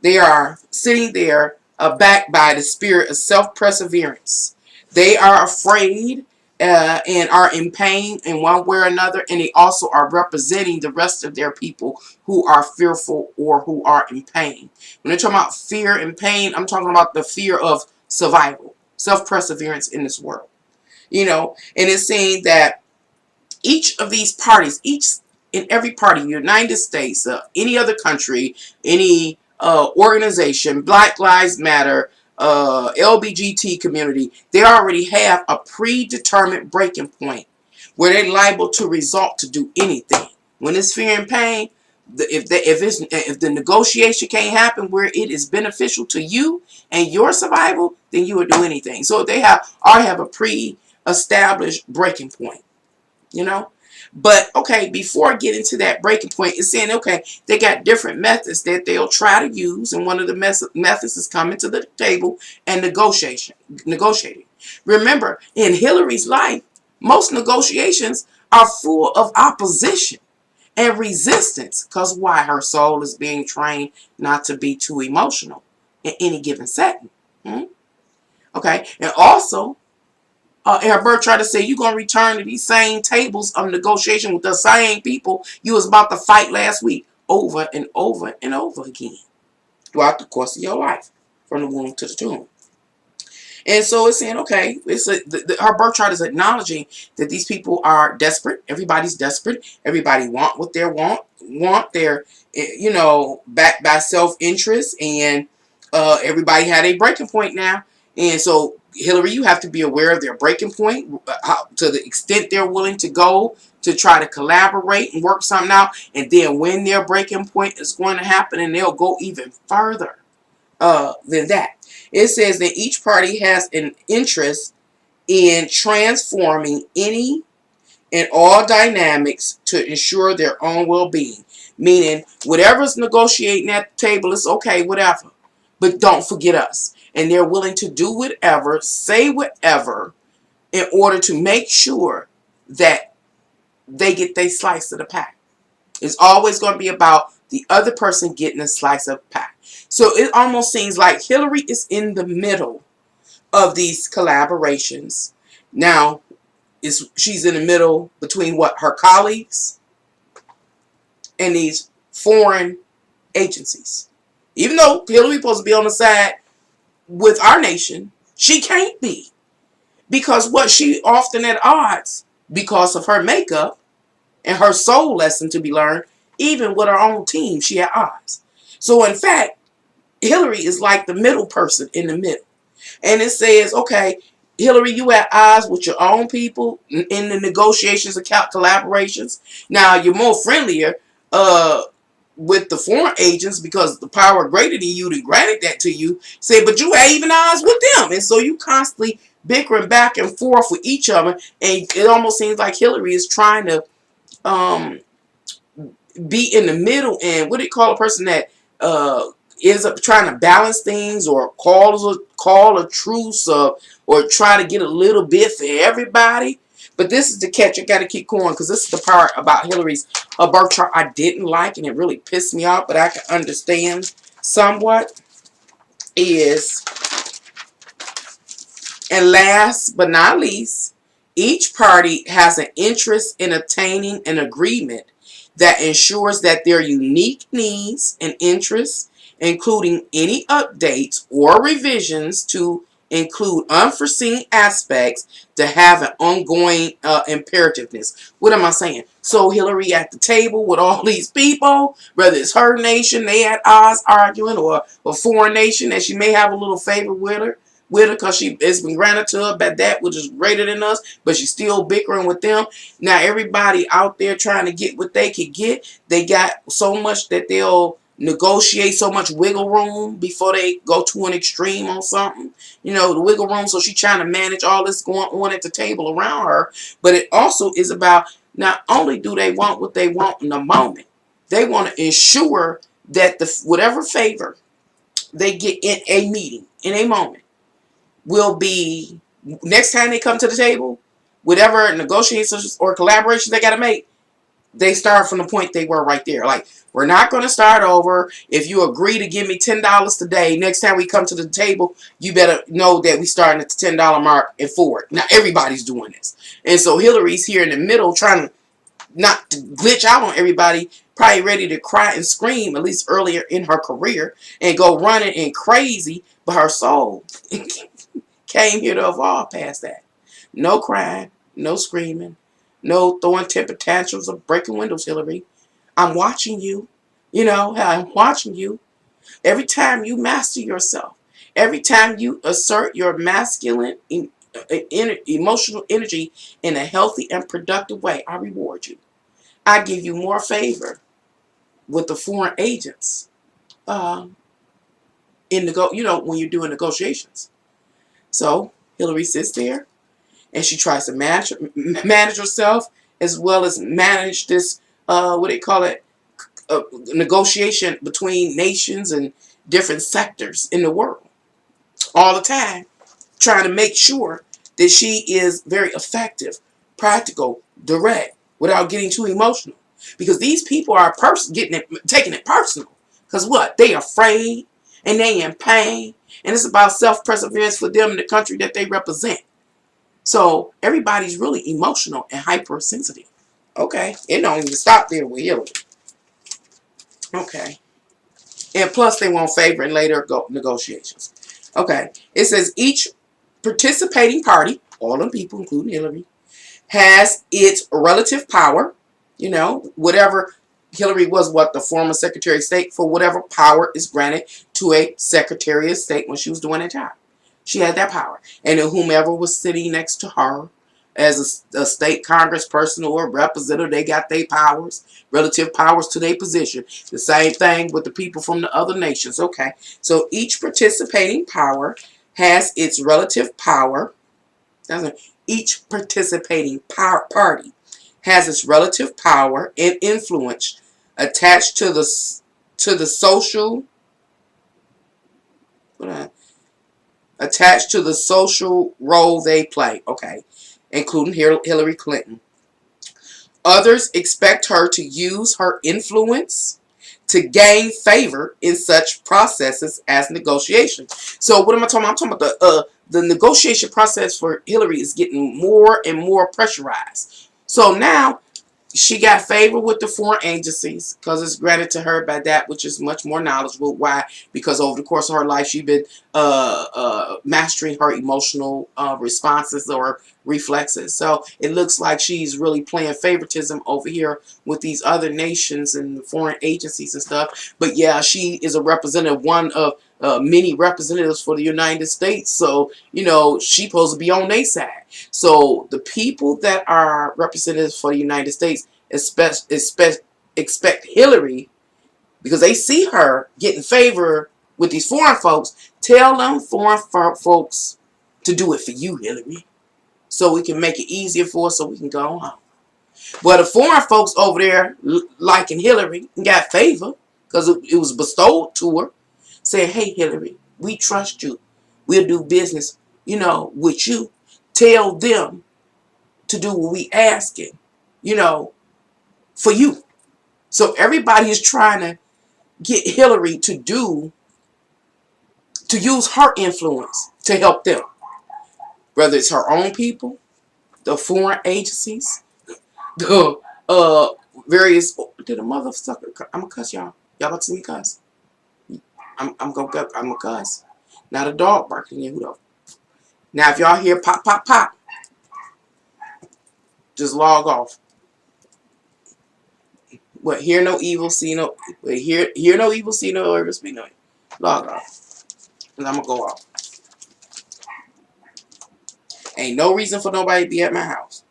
They are sitting there backed by the spirit of self-perseverance. They are afraid and are in pain in one way or another, and they also are representing the rest of their people who are fearful or who are in pain. When they're talking about fear and pain, I'm talking about the fear of survival, self-perseverance in this world. And it's saying that each of these parties, each in every party, United States, any other country, any organization, Black Lives Matter, LBGT community, they already have a predetermined breaking point where they're liable to resort to do anything. When it's fear and pain, if the negotiation can't happen where it is beneficial to you and your survival, then you would do anything. So they already have a pre-established breaking point. But okay, before getting to that breaking point, it's saying, okay, they got different methods that they'll try to use, and one of the methods is coming to the table and negotiating. Remember, in Hillary's life, most negotiations are full of opposition and resistance, because why? Her soul is being trained not to be too emotional in any given setting. Okay, and also Herbert tried to say, you're going to return to these same tables of negotiation with the same people you was about to fight last week over and over and over again throughout the course of your life, from the womb to the tomb. And so it's saying, okay, her birth chart is acknowledging that these people are desperate. Everybody's desperate. Everybody want what they want. They're, backed by self-interest, and everybody had a breaking point now. And so, Hillary, you have to be aware of their breaking point, to the extent they're willing to go to try to collaborate and work something out. And then when their breaking point is going to happen, and they'll go even further than that. It says that each party has an interest in transforming any and all dynamics to ensure their own well-being. Meaning, whatever's negotiating at the table is okay, whatever. But don't forget us. And they're willing to do whatever, say whatever, in order to make sure that they get their slice of the pie. It's always going to be about the other person getting a slice of pie. So it almost seems like Hillary is in the middle of these collaborations. Now, she's in the middle between her colleagues and these foreign agencies. Even though Hillary's supposed to be on the side with our nation, she can't be. Because she often at odds, because of her makeup and her soul lesson to be learned, even with her own team, she at odds. So in fact, Hillary is like the middle person in the middle. And it says, okay, Hillary, you at odds with your own people in the negotiations and collaborations. Now, you're more friendlier with the foreign agents because the power greater than you that granted that to you. Say, but you have even odds with them. And so you constantly bickering back and forth with each other. And it almost seems like Hillary is trying to be in the middle, and what do you call a person that ends up trying to balance things, or call a truce, or try to get a little bit for everybody. But this is the catch. I got to keep going, because this is the part about Hillary's birth chart I didn't like, and it really pissed me off, but I can understand somewhat. And last but not least, each party has an interest in attaining an agreement that ensures that their unique needs and interests, including any updates or revisions to include unforeseen aspects, to have an ongoing imperativeness. What am I saying? So Hillary at the table with all these people, whether it's her nation, they at odds arguing, or a foreign nation that she may have a little favor with her, because it's been granted to her by that which is greater than us, but she's still bickering with them. Now everybody out there trying to get what they could get, they got so much that they'll negotiate, so much wiggle room before they go to an extreme on something. The wiggle room. So she's trying to manage all this going on at the table around her. But it also is about, not only do they want what they want in the moment, they want to ensure that whatever favor they get in a meeting, in a moment, will be, next time they come to the table, whatever negotiations or collaborations they got to make, they start from the point they were right there. Like, we're not going to start over. If you agree to give me $10 today, next time we come to the table, you better know that we starting at the $10 mark and forward. Now, everybody's doing this. And so Hillary's here in the middle trying to not to glitch out on everybody, probably ready to cry and scream, at least earlier in her career, and go running and crazy. But her soul came here to evolve past that. No crying, no screaming, no throwing temper tantrums or breaking windows, Hillary. I'm watching you. You know, I'm watching you. Every time you master yourself, every time you assert your masculine emotional energy in a healthy and productive way, I reward you. I give you more favor with the foreign agents when you're doing negotiations. So Hillary sits there and she tries to manage herself as well as manage this what they call it, negotiation between nations and different sectors in the world all the time, trying to make sure that she is very effective, practical, direct, without getting too emotional. Because these people are taking it personal. Because what? They afraid and they in pain. And it's about self-perseverance for them in the country that they represent. So everybody's really emotional and hypersensitive. Okay. It don't even stop there with Hillary. Okay. And plus they want favor in later negotiations. Okay. It says each participating party, all them people, including Hillary, has its relative power. You know, whatever Hillary was, the former Secretary of State, for whatever power is granted to a Secretary of State when she was doing that job. She had that power. And then whomever was sitting next to her as a state congressperson or representative, they got their powers, relative powers to their position. The same thing with the people from the other nations. Okay, so each participating power has its relative power. Each participating party has its relative power and influence attached to the social role they play. Okay, including Hillary Clinton. Others expect her to use her influence to gain favor in such processes as negotiation. So what am I talking about? I'm talking about the negotiation process for Hillary is getting more and more pressurized. So now she got favor with the foreign agencies because it's granted to her by that which is much more knowledgeable. Why? Because over the course of her life, she's been mastering her emotional responses or reflexes. So it looks like she's really playing favoritism over here with these other nations and foreign agencies and stuff. But yeah, she is a representative, one of many representatives for the United States. So, you know, she's supposed to be on their side. So the people that are representatives for the United States expect Hillary, because they see her getting favor with these foreign folks. Tell them foreign folks to do it for you, Hillary, so we can make it easier for us so we can go home. Well, the foreign folks over there liking Hillary and got favor because it was bestowed to her, saying, hey, Hillary, we trust you. We'll do business, you know, with you. Tell them to do what we asking, you know, for you. So everybody is trying to get Hillary to use her influence to help them. Whether it's her own people, the foreign agencies, the various, did a motherfucker, I'm gonna cuss y'all. Y'all about to see me cuss? I'm gonna cuss. Now the dog barking in, who though? Now if y'all hear pop, pop, pop, just log off. What, hear no evil, see no, hear no evil, see no evil, speak no evil. Log off. And I'm gonna go off. Ain't no reason for nobody to be at my house.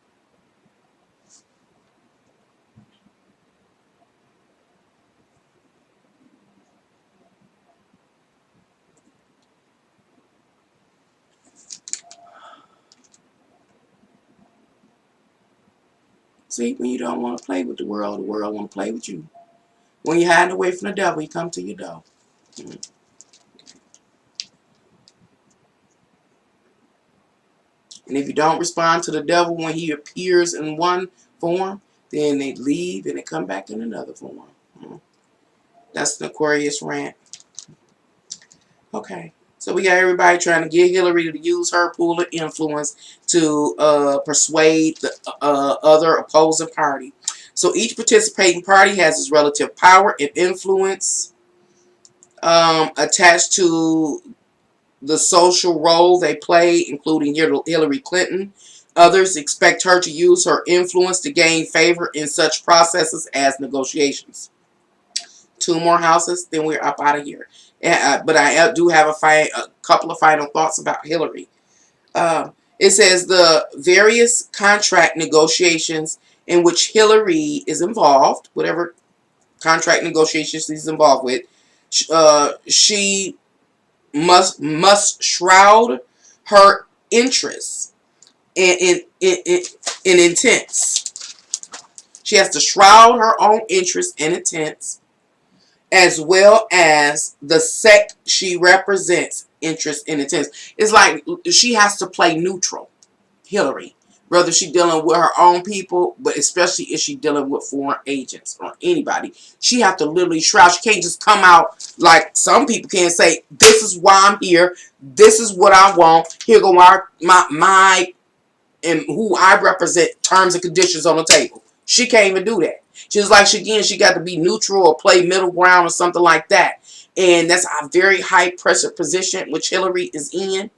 See, when you don't want to play with the world want to play with you. When you're hiding away from the devil, he come to your door. And if you don't respond to the devil when he appears in one form, then they leave and they come back in another form. That's the Aquarius rant. Okay. So we got everybody trying to get Hillary to use her pool of influence to persuade the other opposing party. So each participating party has its relative power and influence attached to the social role they play, including Hillary Clinton. Others expect her to use her influence to gain favor in such processes as negotiations. 2 more houses, then we're up out of here. But I do have a couple of final thoughts about Hillary. It says the various contract negotiations in which Hillary is involved, whatever contract negotiations she's involved with, she must shroud her interests in intents. She has to shroud her own interests and intents, as well as the sect she represents interests and intents. It's like she has to play neutral, Hillary, whether she's dealing with her own people, but especially if she's dealing with foreign agents or anybody. She has to literally shroud. She can't just come out like some people can say, this is why I'm here, this is what I want, here go my and who I represent terms and conditions on the table. She can't even do that. She's like, she got to be neutral or play middle ground or something like that. And that's a very high pressure position which Hillary is in.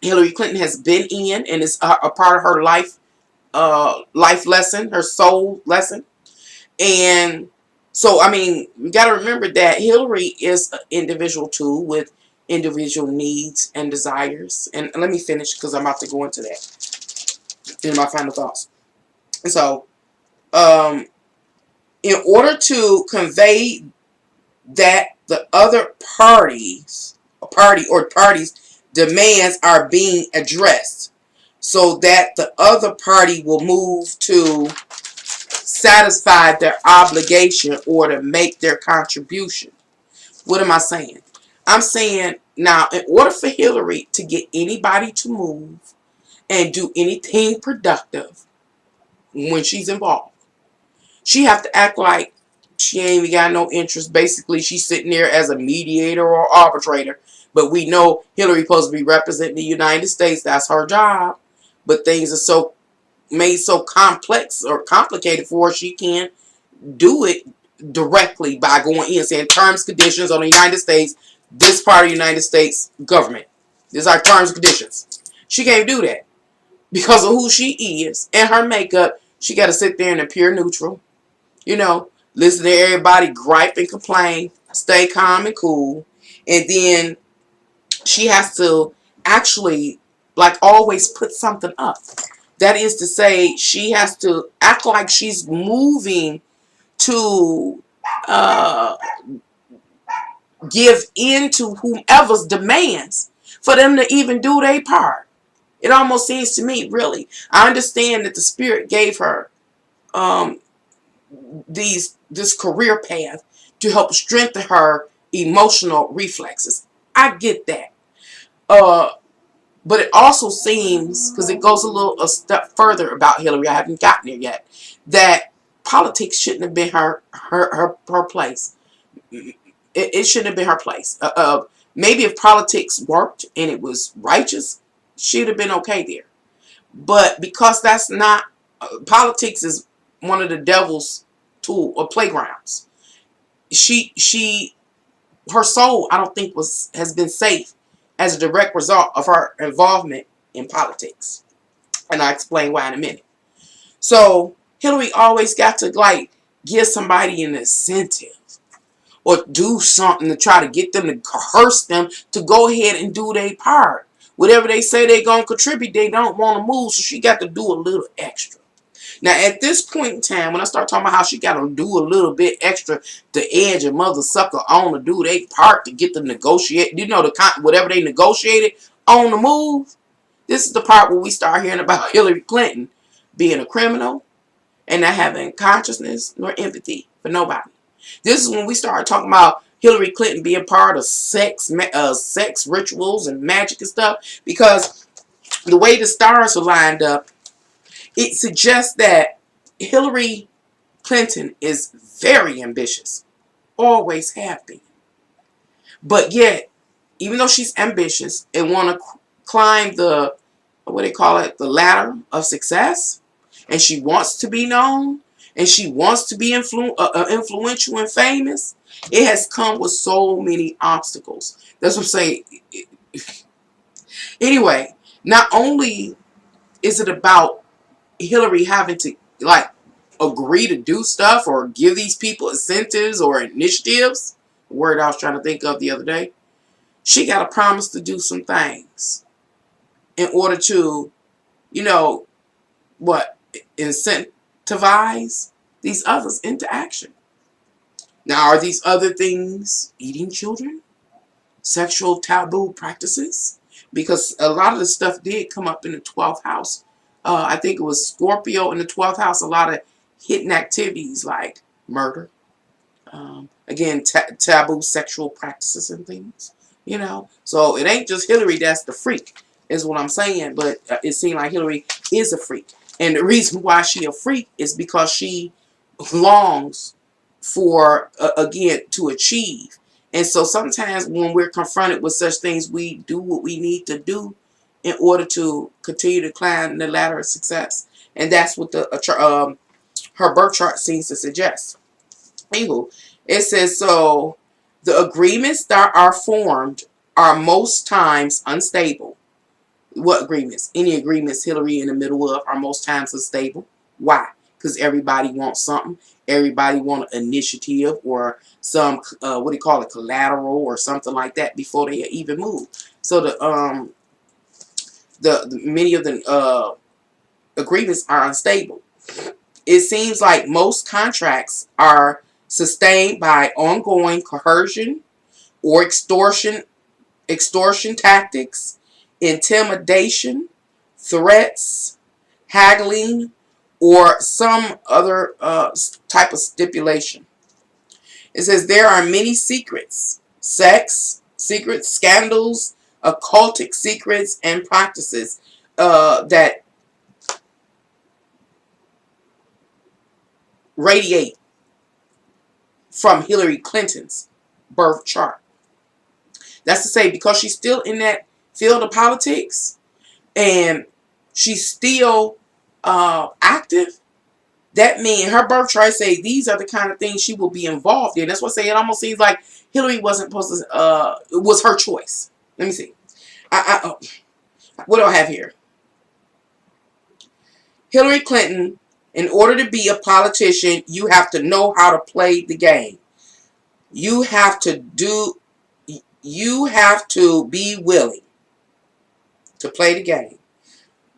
Hillary Clinton has been in, and it's a part of her life lesson, her soul lesson. And so, I mean, you got to remember that Hillary is an individual too with individual needs and desires. And let me finish because I'm about to go into that in my final thoughts. And so, in order to convey that the other parties demands are being addressed so that the other party will move to satisfy their obligation or to make their contribution. What am I saying? I'm saying now, in order for Hillary to get anybody to move and do anything productive when she's involved, she have to act like she ain't even got no interest. Basically, she's sitting there as a mediator or arbitrator. But we know Hillary supposed to be representing the United States. That's her job. But things are made so complex or complicated for her, she can't do it directly by going in and saying terms, conditions on the United States, this part of the United States government. These are terms and conditions. She can't do that. Because of who she is and her makeup, she got to sit there and appear neutral. You know, listen to everybody gripe and complain, stay calm and cool. And then she has to actually, like always, put something up. That is to say, she has to act like she's moving to give in to whomever's demands for them to even do their part. It almost seems to me, really. I understand that the Spirit gave her this career path to help strengthen her emotional reflexes. I get that. But it also seems, because it goes a step further about Hillary, I haven't gotten there yet, that politics shouldn't have been her place. It shouldn't have been her place. Maybe if politics worked and it was righteous, she'd have been okay there. But because that's not, politics is one of the devil's tool or playgrounds. Her soul, I don't think has been safe as a direct result of her involvement in politics. And I'll explain why in a minute. So Hillary always got to like give somebody an incentive or do something to try to get them to coerce them to go ahead and do their part. Whatever they say they're going to contribute, they don't want to move, so she got to do a little extra. Now, at this point in time, when I start talking about how she got to do a little bit extra to edge a mother sucker on to do their part to get them negotiate, whatever they negotiated on the move, this is the part where we start hearing about Hillary Clinton being a criminal and not having consciousness nor empathy for nobody. This is when we start talking about Hillary Clinton being part of sex rituals and magic and stuff, because the way the stars are lined up, it suggests that Hillary Clinton is very ambitious. Always have been. But yet, even though she's ambitious and want to climb the, what they call it, the ladder of success, and she wants to be known, and she wants to be influential and famous, it has come with so many obstacles. That's what I'm saying. Anyway, not only is it about Hillary having to, like, agree to do stuff or give these people incentives or initiatives, the word I was trying to think of the other day, she got to promise to do some things in order to, you know, what, incentivize these others into action. Now, are these other things eating children? Sexual taboo practices? Because a lot of the stuff did come up in the 12th house. I think it was Scorpio in the 12th house, a lot of hidden activities like murder. Again, taboo sexual practices and things. You know, so it ain't just Hillary that's the freak, is what I'm saying. But it seems like Hillary is a freak. And the reason why she a freak is because she longs for, again, to achieve. And so sometimes when we're confronted with such things, we do what we need to do in order to continue to climb the ladder of success. And that's what the her birth chart seems to suggest. Anyway, it says, so the agreements that are formed are most times unstable. What agreements? Any agreements Hillary in the middle of are most times unstable. Why? Because everybody wants something. Everybody wants an initiative or some, what do you call it, collateral or something like that before they even move. So the many of the agreements are unstable. It seems like most contracts are sustained by ongoing coercion or extortion tactics, intimidation, threats, haggling, or some other type of stipulation. It says there are many secrets, sex secrets, scandals, occultic secrets, and practices that radiate from Hillary Clinton's birth chart. That's to say, because she's still in that field of politics and she's still active, that means her birth chart say these are the kind of things she will be involved in. That's what I say. It almost seems like Hillary wasn't supposed to, it was her choice. Let me see. What do I have here? Hillary Clinton, in order to be a politician, you have to know how to play the game. You have to be willing to play the game.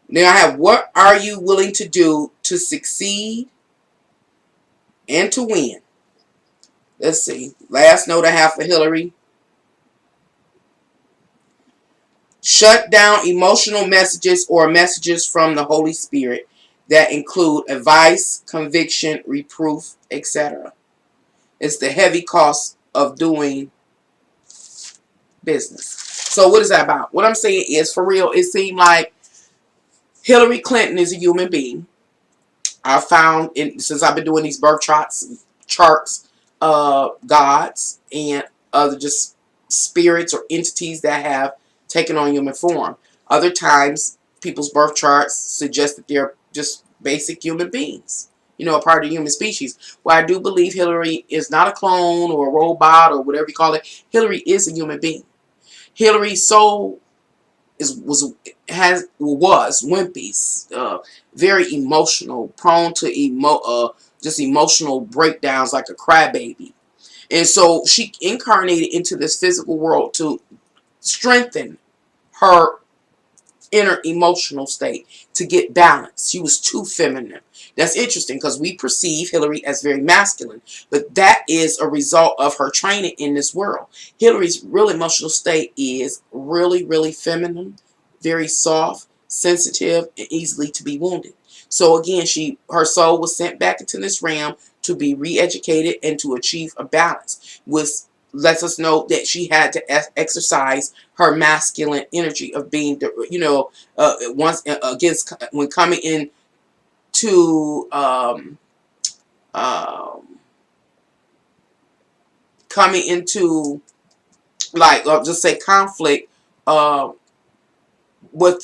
Now I have, what are you willing to do to succeed and to win? Let's see. Last note I have for Hillary. Shut down emotional messages or messages from the Holy Spirit that include advice, conviction, reproof, etc. It's the heavy cost of doing business. So what is that about? What I'm saying is, for real, it seemed like Hillary Clinton is a human being. I found, since I've been doing these birth charts, gods and other just spirits or entities that have taken on human form. Other times, people's birth charts suggest that they're just basic human beings, you know, a part of the human species. Well, I do believe Hillary is not a clone or a robot or whatever you call it. Hillary is a human being. Hillary's soul was wimpy, very emotional, prone to just emotional breakdowns like a crybaby. And so she incarnated into this physical world to strengthen her inner emotional state, to get balance. She was too feminine. That's interesting because we perceive Hillary as very masculine, but that is a result of her training in this world. Hillary's real emotional state is really, really feminine, very soft, sensitive, and easily to be wounded. So again, her soul was sent back into this realm to be re-educated and to achieve a balance with lets us know that she had to exercise her masculine energy of being, once against when coming in to coming into, like, just say conflict uh, with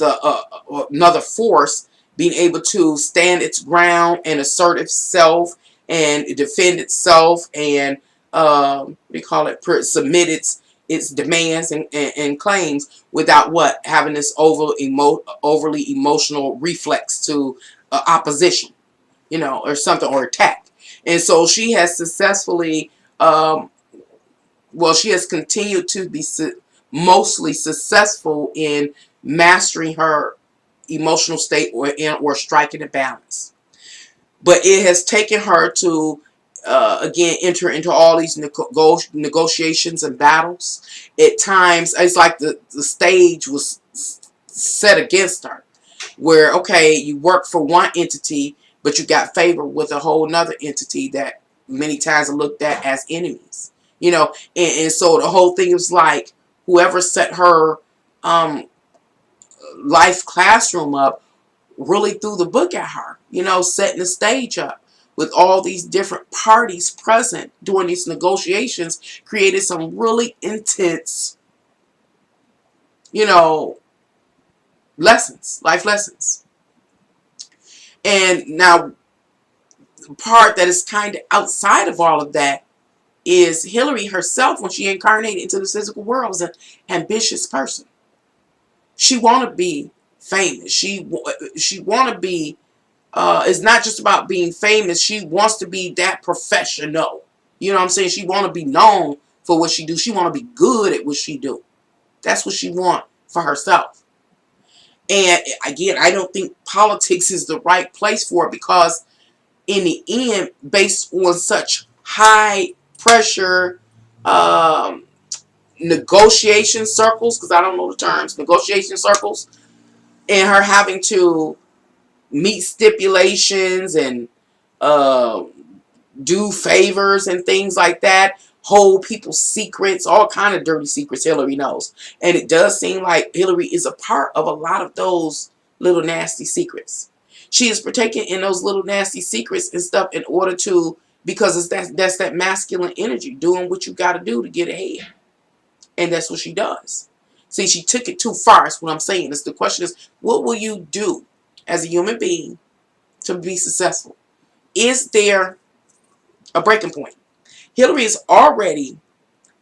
another force, being able to stand its ground and assert itself and defend itself, and we call it submit its demands and claims without what having this overly emotional reflex to opposition, or something, or attack. And so she has successfully, she has continued to be mostly successful in mastering her emotional state, or striking a balance. But it has taken her to again enter into all these negotiations and battles. At times, it's like the stage was set against her, where, okay, you work for one entity, but you got favor with a whole nother entity that many times are looked at as enemies. And so the whole thing is like, whoever set her life classroom up really threw the book at her, setting the stage up with all these different parties present during these negotiations, created some really intense, life lessons. And now, the part that is kind of outside of all of that is Hillary herself, when she incarnated into the physical world, was an ambitious person. She want to be famous. She want to be. It's not just about being famous. She wants to be that professional. You know what I'm saying? She want to be known for what she do. She want to be good at what she do. That's what she want for herself. And again, I don't think politics is the right place for it, because in the end, based on such high pressure negotiation circles, because I don't know the terms, negotiation circles, and her having to meet stipulations and do favors and things like that, hold people's secrets, all kind of dirty secrets Hillary knows. And it does seem like Hillary is a part of a lot of those little nasty secrets. She is partaking in those little nasty secrets and stuff in order to, because that's that masculine energy, doing what you got to do to get ahead. And that's what she does. See, she took it too far, is what I'm saying. Is the question is, what will you do as a human being to be successful? Is there a breaking point? Hillary has already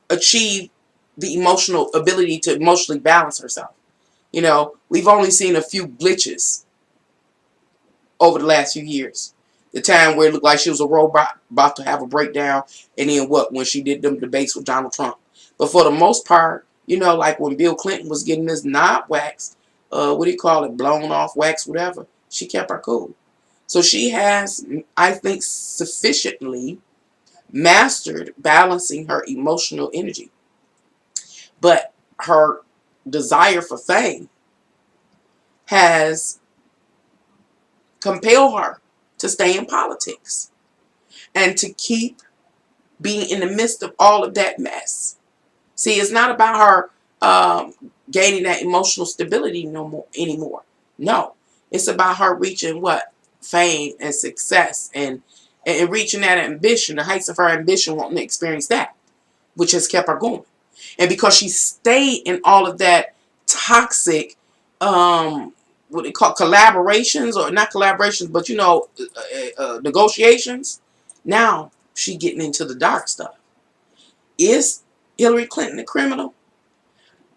achieved the emotional ability to emotionally balance herself. We've only seen a few glitches over the last few years. The time where it looked like she was a robot about to have a breakdown, and then when she did them debates with Donald Trump. But for the most part, like when Bill Clinton was getting his knob waxed, what do you call it, blown off wax, whatever, she kept her cool. So she has, I think, sufficiently mastered balancing her emotional energy. But her desire for fame has compelled her to stay in politics and to keep being in the midst of all of that mess. See, it's not about her gaining that emotional stability anymore. No, it's about her reaching what? Fame and success, and reaching that ambition, the heights of her ambition, wanting to experience that, which has kept her going. And because she stayed in all of that toxic, what they call collaborations, or not collaborations, but negotiations, now she getting into the dark stuff. Is Hillary Clinton a criminal?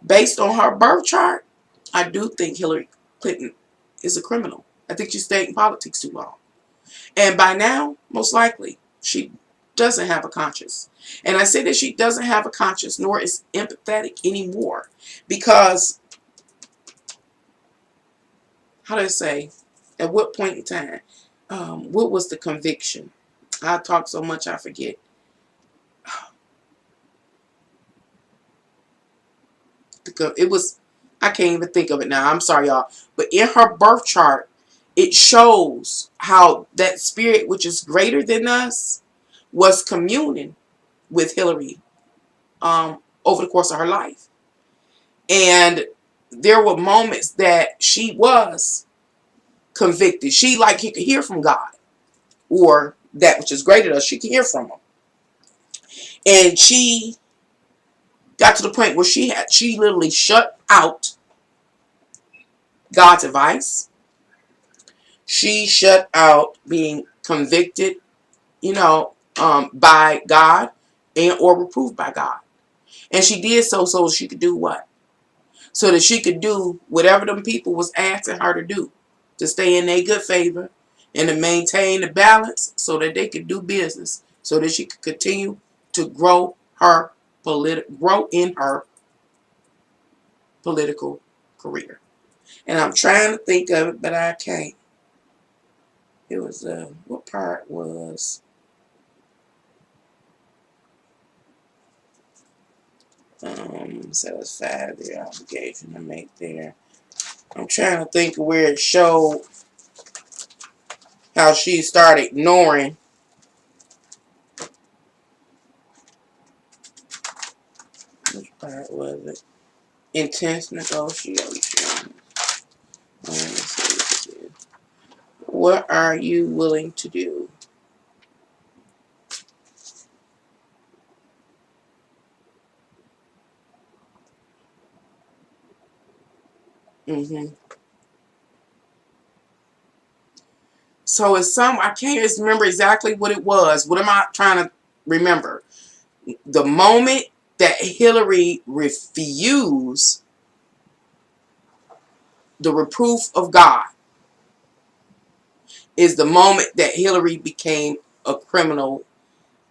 Based on her birth chart, I do think Hillary Clinton is a criminal. I think she stayed in politics too long. And by now, most likely, she doesn't have a conscience. And I say that she doesn't have a conscience, nor is empathetic anymore. Because, how do I say, at what point in time, what was the conviction? I talk so much I forget. It was, I can't even think of it now. I'm sorry, y'all. But in her birth chart, it shows how that spirit, which is greater than us, was communing with Hillary over the course of her life. And there were moments that she was convicted. She like you could hear from God, or that which is greater than us. She could hear from him. And she got to the point where she literally shut out God's advice. She shut out being convicted, by God and or reproved by God. And she did so she could do what? So that she could do whatever them people was asking her to do, to stay in their good favor and to maintain the balance so that they could do business, so that she could continue to grow in her political career. And I'm trying to think of it, but I can't. It was what part was satisfy their obligation to make their. I'm trying to think of where it showed how she started ignoring. Which part was it? Intense negotiation. What are you willing to do? So it's I can't just remember exactly what it was. What am I trying to remember? The moment that Hillary refused the reproof of God is the moment that Hillary became a criminal,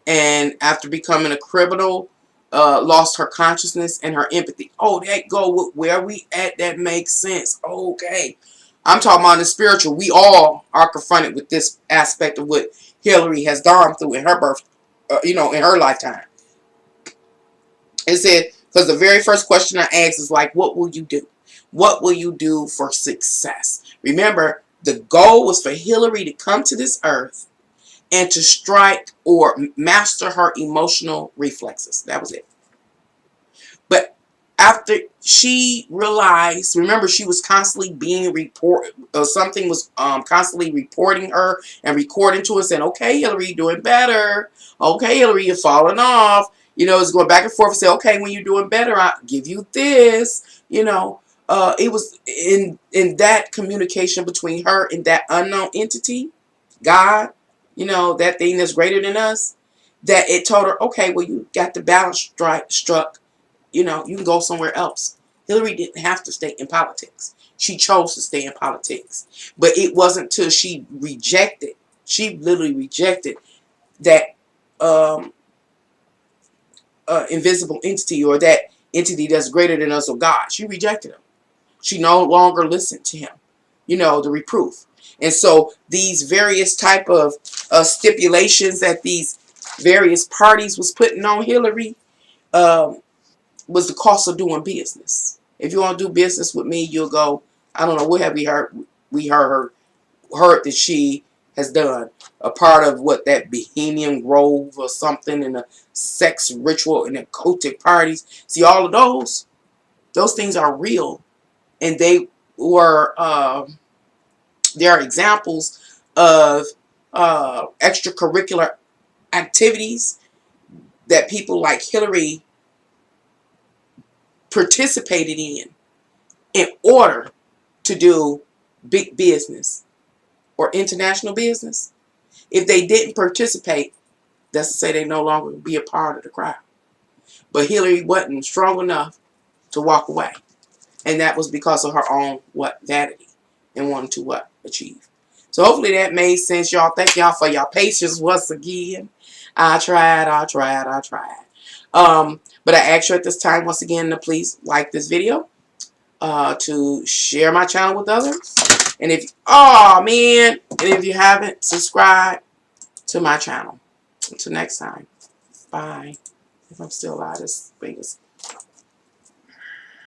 and after becoming a criminal, lost her consciousness and her empathy. Oh, that go with where we at. That makes sense. Okay. I'm talking about the spiritual. We all are confronted with this aspect of what Hillary has gone through in her birth, in her lifetime. It said, because the very first question I asked is like, what will you do? What will you do for success? Remember, the goal was for Hillary to come to this earth and to strike or master her emotional reflexes. That was it. But after she realized, remember, she was constantly being reported, something was constantly reporting her and recording to us, saying, okay, Hillary, you're doing better. Okay, Hillary, you're falling off. It's going back and forth and say, okay, when you're doing better, I'll give you this. It was in that communication between her and that unknown entity, God, that thing that's greater than us, that it told her, okay, well, you got the balance struck. You can go somewhere else. Hillary didn't have to stay in politics. She chose to stay in politics. But it wasn't until she literally rejected that invisible entity, or that entity that's greater than us, or God. She rejected him. She no longer listened to him, the reproof. And so these various type of stipulations that these various parties was putting on Hillary, was the cost of doing business. If you want to do business with me, you'll go, I don't know, what have we heard? We heard that she has done a part of what, that Bohemian Grove or something, and a sex ritual and occultic parties. See, all of those things are real, and they were there are examples of extracurricular activities that people like Hillary participated in order to do big business or international business. If they didn't participate, that's to say they no longer would be a part of the crowd. But Hillary wasn't strong enough to walk away. And that was because of her own vanity and wanting to achieve. So hopefully that made sense, y'all. Thank y'all for your patience once again. I tried. But I ask you at this time once again to please like this video, to share my channel with others. And if you haven't, subscribe to my channel. Until next time. Bye. If I'm still alive, this thing is